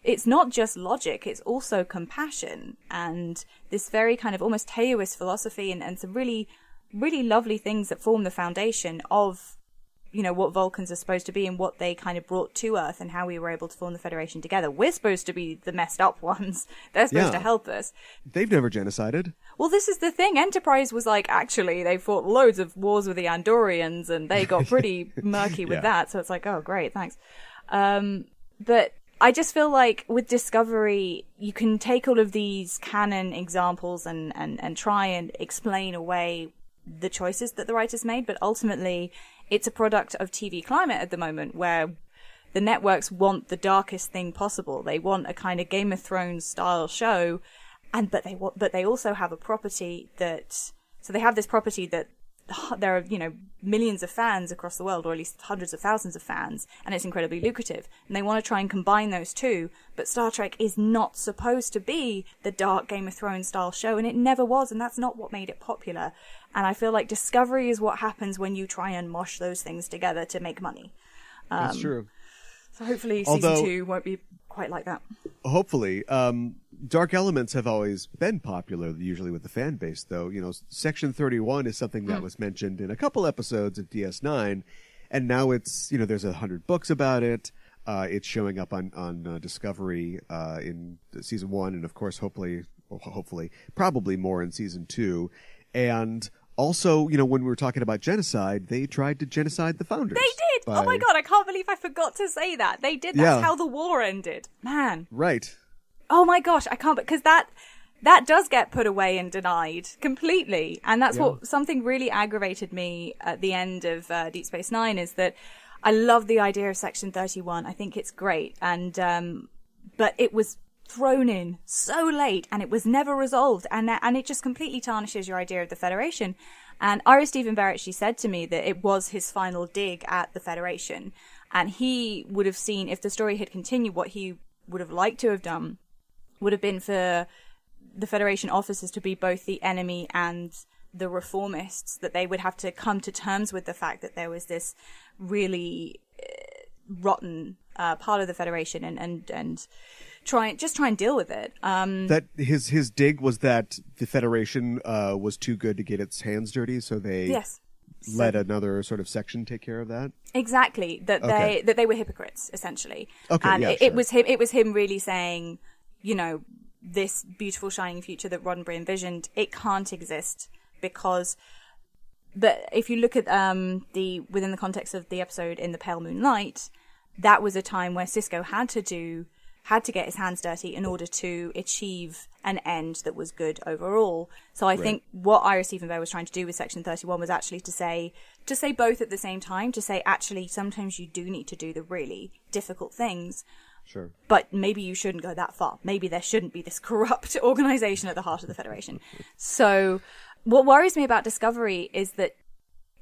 it's not just logic, it's also compassion and this very kind of almost Taoist philosophy and some really, really lovely things that form the foundation of what Vulcans are supposed to be and what they kind of brought to Earth and how we were able to form the Federation together. We're supposed to be the messed up ones. They're supposed to help us. They've never genocided. Well, this is the thing. Enterprise was like, actually, they fought loads of wars with the Andorians and they got pretty murky with that. So it's like, oh, great, thanks. But I just feel like with Discovery, you can take all of these canon examples and try and explain away the choices that the writers made, but ultimately it's a product of TV climate at the moment where the networks want the darkest thing possible. They want a kind of Game of Thrones style show, but they also have a property so they have this property that there are, millions of fans across the world, or at least hundreds of thousands of fans, and it's incredibly lucrative. And they want to try and combine those two. But Star Trek is not supposed to be the dark Game of Thrones style show, and it never was, and that's not what made it popular. And I feel like Discovery is what happens when you try and mosh those things together to make money. That's true. So hopefully season 2 won't be quite like that. Hopefully. Dark elements have always been popular, usually with the fan base, though. Section 31 is something that was mentioned in a couple episodes of DS9, and now it's, there's 100 books about it. It's showing up on Discovery in season 1, and of course, hopefully, probably more in season 2. And also, when we were talking about genocide, they tried to genocide the founders. They did! Oh my god, I can't believe I forgot to say that. They did. That's how the war ended. Man. Right. Oh my gosh, I can't, because that does get put away and denied completely. And that's what something really aggravated me at the end of Deep Space Nine, is that I love the idea of Section 31. I think it's great. And, but it was thrown in so late and it was never resolved. And it just completely tarnishes your idea of the Federation. And Ira Steven Behr actually said to me that it was his final dig at the Federation. And he would have seen, if the story had continued, what he would have liked to have done would have been for the Federation officers to be both the enemy and the reformists, that they would have to come to terms with the fact that there was this really rotten part of the Federation and try and deal with it. That his dig was that the Federation was too good to get its hands dirty, so they let another sort of section take care of that. Exactly, that they were hypocrites, essentially. Okay, and it was him really saying, this beautiful shining future that Roddenberry envisioned, it can't exist because. But if you look at within the context of the episode in the Pale Moonlight, that was a time where Sisko had to get his hands dirty in order to achieve an end that was good overall. So I think what Ira Steven Behr was trying to do with Section 31 was actually to say both at the same time, to say actually sometimes you do need to do the really difficult things. Sure. But maybe you shouldn't go that far. Maybe there shouldn't be this corrupt organization at the heart of the Federation. So what worries me about Discovery is that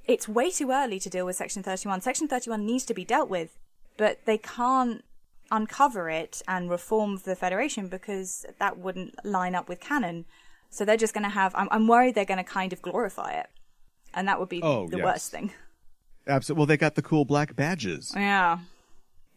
it's way too early to deal with Section 31. Section 31 needs to be dealt with, but they can't uncover it and reform the Federation because that wouldn't line up with canon. So they're just going to have... I'm worried they're going to kind of glorify it. And that would be the worst thing. Absolutely. Well, they got the cool black badges. Yeah.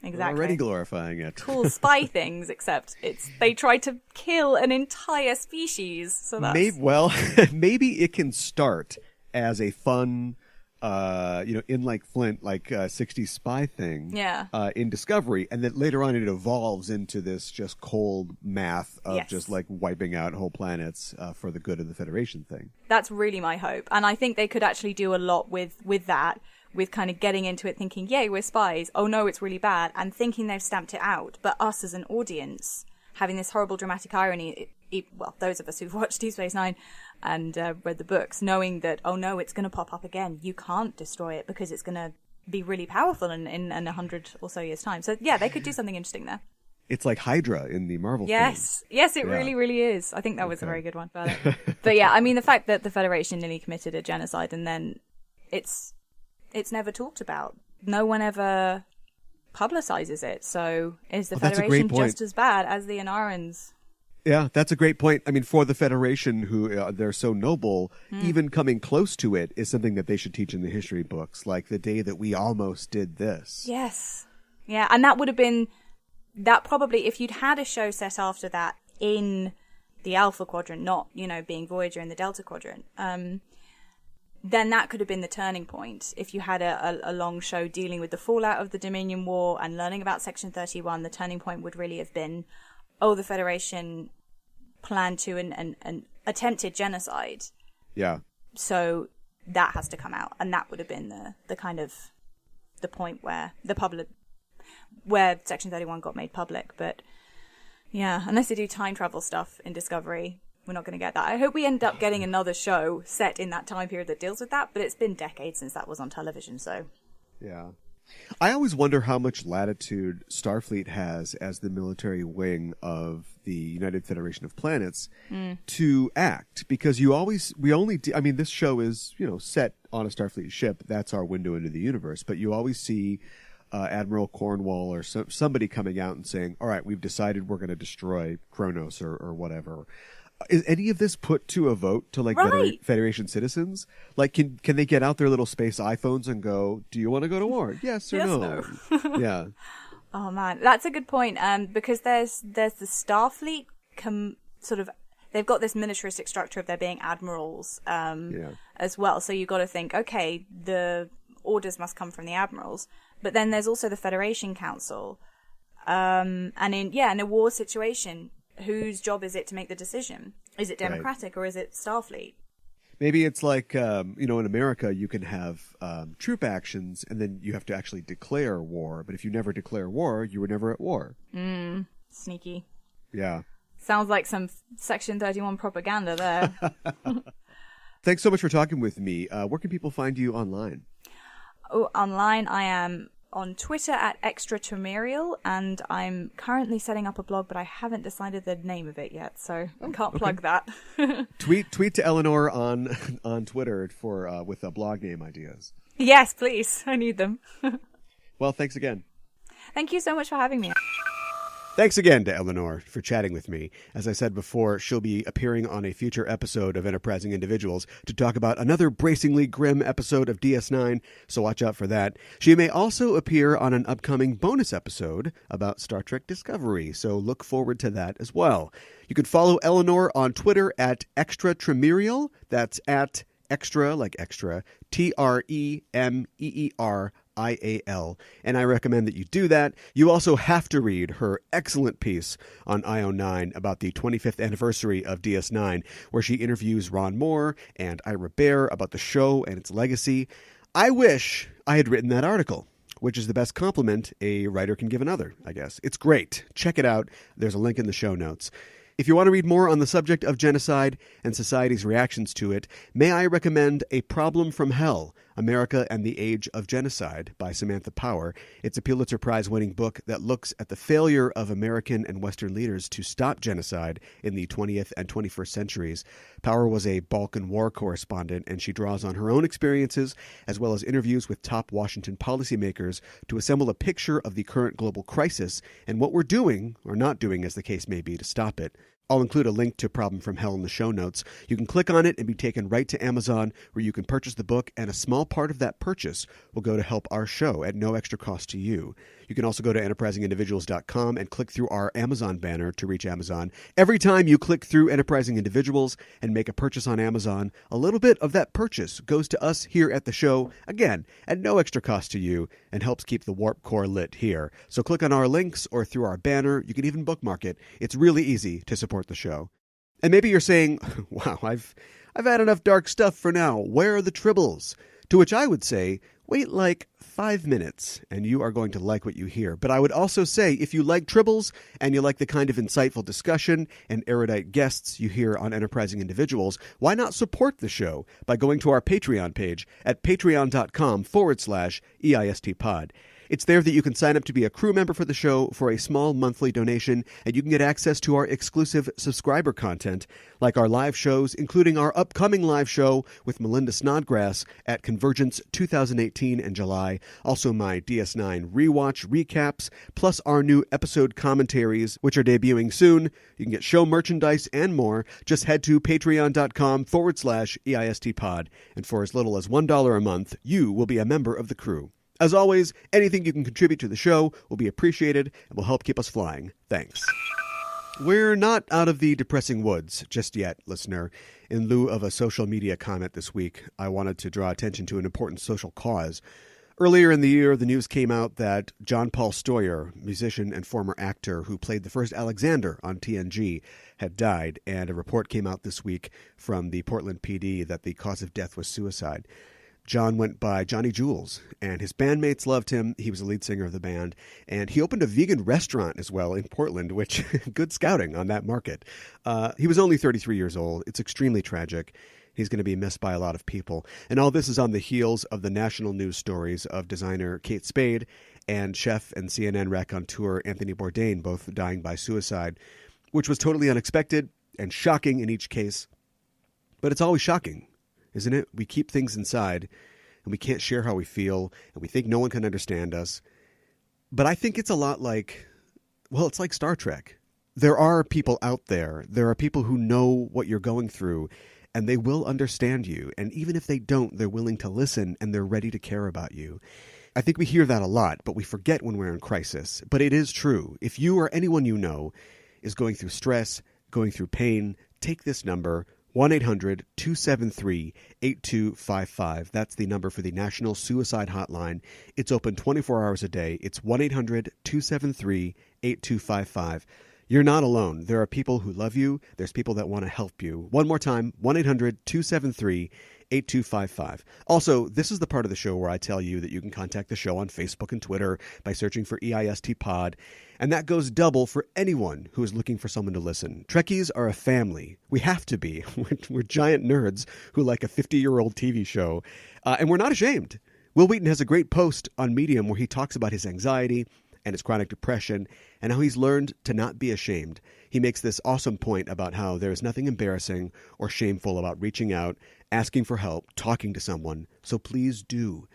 Exactly. They're already glorifying it. Cool spy things, except they tried to kill an entire species. So that's... Maybe it can start as a fun, in like Flint, 60s spy thing. Yeah. In Discovery, and then later on it evolves into this just cold math of just like wiping out whole planets for the good of the Federation thing. That's really my hope, and I think they could actually do a lot with that. With kind of getting into it thinking, yay, we're spies. Oh no, it's really bad. And thinking they've stamped it out. But us as an audience, having this horrible dramatic irony, those of us who've watched Deep Space Nine and read the books, knowing that, oh no, it's going to pop up again. You can't destroy it because it's going to be really powerful in 100 or so years' time. So yeah, they could do something interesting there. It's like Hydra in the Marvel films. Yes, it really, really is. I think that was a very good one. But yeah, I mean, the fact that the Federation nearly committed a genocide and then it's never talked about. No one ever publicizes it. So is the Federation just as bad as the Anarans? Yeah, that's a great point. I mean, for the Federation, who they're so noble, even coming close to it is something that they should teach in the history books, like the day that we almost did this. Yes. Yeah, and that would have been... That probably, if you'd had a show set after that in the Alpha Quadrant, not, being Voyager in the Delta Quadrant... then that could have been the turning point. If you had a long show dealing with the fallout of the Dominion War and learning about Section 31, the turning point would really have been, the Federation planned to and attempted genocide. Yeah. So that has to come out. And that would have been the kind of the point where where Section 31 got made public. But yeah, unless they do time travel stuff in Discovery... We're not going to get that. I hope we end up getting another show set in that time period that deals with that, but it's been decades since that was on television, so... Yeah. I always wonder how much latitude Starfleet has as the military wing of the United Federation of Planets to act, because this show is, set on a Starfleet ship. That's our window into the universe. But you always see Admiral Cornwall or somebody coming out and saying, all right, we've decided we're going to destroy Kronos or whatever. Is any of this put to a vote to Right. Federation citizens? Like, can they get out their little space iPhones and go, do you want to go to war? Yes or Yes, no? Yeah. Oh man, that's a good point. Because there's the Starfleet they've got this militaristic structure of there being admirals as well. So you've got to think, okay, the orders must come from the admirals, but then there's also the Federation Council. And in a war situation, whose job is it to make the decision? Is it democratic or is it Starfleet? Maybe it's like, in America, you can have troop actions and then you have to actually declare war. But if you never declare war, you were never at war. Sneaky. Yeah. Sounds like some Section 31 propaganda there. Thanks so much for talking with me. Where can people find you online? Online, I am on Twitter at extraterrestrial, and I'm currently setting up a blog, but I haven't decided the name of it yet, so I can't plug that. Tweet to Eleanor on Twitter for with blog name ideas. Yes, please. I need them. Well, thanks again. Thank you so much for having me. Thanks again to Eleanor for chatting with me. As I said before, she'll be appearing on a future episode of Enterprising Individuals to talk about another bracingly grim episode of DS9, so watch out for that. She may also appear on an upcoming bonus episode about Star Trek Discovery, so look forward to that as well. You can follow Eleanor on Twitter at extraterrestrial. That's at extra, like extra, TREMEER. IAL, and I recommend that you do that. You also have to read her excellent piece on IO9 about the 25th anniversary of DS9, where she interviews Ron Moore and Ira Behr about the show and its legacy. I wish I had written that article, which is the best compliment a writer can give another, I guess. It's great. Check it out. There's a link in the show notes. If you want to read more on the subject of genocide and society's reactions to it, may I recommend A Problem from Hell, America and the Age of Genocide by Samantha Power. It's a Pulitzer Prize-winning book that looks at the failure of American and Western leaders to stop genocide in the 20th and 21st centuries. Power was a Balkan War correspondent, and she draws on her own experiences as well as interviews with top Washington policymakers to assemble a picture of the current global crisis and what we're doing, or not doing as the case may be, to stop it. I'll include a link to Problem from Hell in the show notes. You can click on it and be taken right to Amazon, where you can purchase the book, and a small part of that purchase will go to help our show at no extra cost to you. You can also go to enterprisingindividuals.com and click through our Amazon banner to reach Amazon. Every time you click through Enterprising Individuals and make a purchase on Amazon, a little bit of that purchase goes to us here at the show, again, at no extra cost to you, and helps keep the Warp Core lit here. So click on our links or through our banner. You can even bookmark it. It's really easy to support the show. And maybe you're saying, wow, I've had enough dark stuff for now. Where are the tribbles? To which I would say, wait like 5 minutes and you are going to like what you hear. But I would also say, if you like tribbles and you like the kind of insightful discussion and erudite guests you hear on Enterprising Individuals, why not support the show by going to our Patreon page at patreon.com/EISTpod. It's there that you can sign up to be a crew member for the show for a small monthly donation, and you can get access to our exclusive subscriber content, like our live shows, including our upcoming live show with Melinda Snodgrass at Convergence 2018 in July, also my DS9 rewatch recaps, plus our new episode commentaries, which are debuting soon. You can get show merchandise and more. Just head to patreon.com/EISTpod, and for as little as $1 a month, you will be a member of the crew. As always, anything you can contribute to the show will be appreciated and will help keep us flying. Thanks. We're not out of the depressing woods just yet, listener. In lieu of a social media comment this week, I wanted to draw attention to an important social cause. Earlier in the year, the news came out that John Paul Stoyer, musician and former actor who played the first Alexander on TNG, had died, and a report came out this week from the Portland PD that the cause of death was suicide. John went by Johnny Jules, and his bandmates loved him. He was the lead singer of the band, and he opened a vegan restaurant as well in Portland, which, good scouting on that market. He was only 33 years old. It's extremely tragic. He's going to be missed by a lot of people. And all this is on the heels of the national news stories of designer Kate Spade and chef and CNN raconteur Anthony Bourdain both dying by suicide, which was totally unexpected and shocking in each case. But it's always shocking, isn't it? We keep things inside, and we can't share how we feel, and we think no one can understand us. But I think it's a lot like, well, it's like Star Trek. There are people out there. There are people who know what you're going through, and they will understand you. And even if they don't, they're willing to listen, and they're ready to care about you. I think we hear that a lot, but we forget when we're in crisis. But it is true. If you or anyone you know is going through stress, going through pain, take this number, 1-800-273-8255. That's the number for the National Suicide Hotline. It's open 24 hours a day. It's 1-800-273-8255. You're not alone. There are people who love you. There's people that want to help you. One more time, 1-800-273-8255. Also, this is the part of the show where I tell you that you can contact the show on Facebook and Twitter by searching for EIST Pod. And that goes double for anyone who is looking for someone to listen. Trekkies are a family. We have to be. We're giant nerds who like a 50-year-old TV show. And we're not ashamed. Will Wheaton has a great post on Medium where he talks about his anxiety and his chronic depression, and how he's learned to not be ashamed. He makes this awesome point about how there is nothing embarrassing or shameful about reaching out, asking for help, talking to someone. So please do.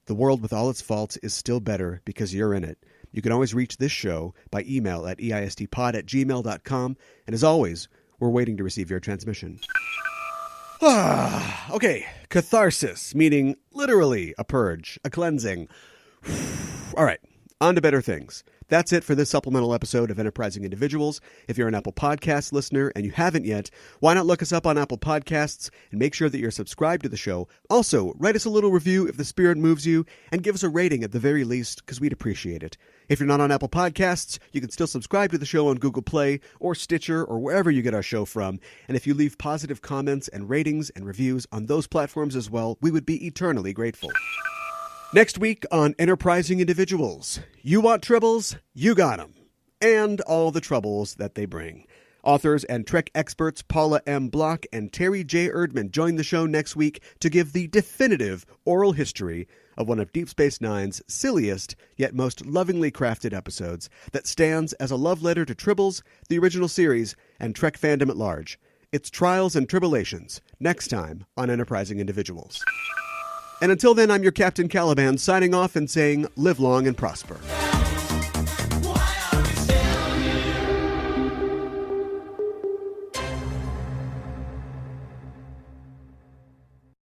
The world with all its faults is still better because you're in it. You can always reach this show by email at eistpod@gmail.com. And as always, we're waiting to receive your transmission. Okay, catharsis, meaning literally a purge, a cleansing. All right. On to better things. That's it for this supplemental episode of Enterprising Individuals. If you're an Apple Podcast listener and you haven't yet, why not look us up on Apple Podcasts and make sure that you're subscribed to the show. Also, write us a little review if the spirit moves you, and give us a rating at the very least, because we'd appreciate it. If you're not on Apple Podcasts, you can still subscribe to the show on Google Play or Stitcher or wherever you get our show from. And if you leave positive comments and ratings and reviews on those platforms as well, we would be eternally grateful. Next week on Enterprising Individuals, you want tribbles? You got 'em. And all the troubles that they bring. Authors and Trek experts Paula M. Block and Terry J. Erdman join the show next week to give the definitive oral history of one of Deep Space Nine's silliest yet most lovingly crafted episodes that stands as a love letter to Tribbles, the original series, and Trek fandom at large. It's Trials and Tribulations, next time on Enterprising Individuals. And until then, I'm your Captain Caliban, signing off and saying, live long and prosper.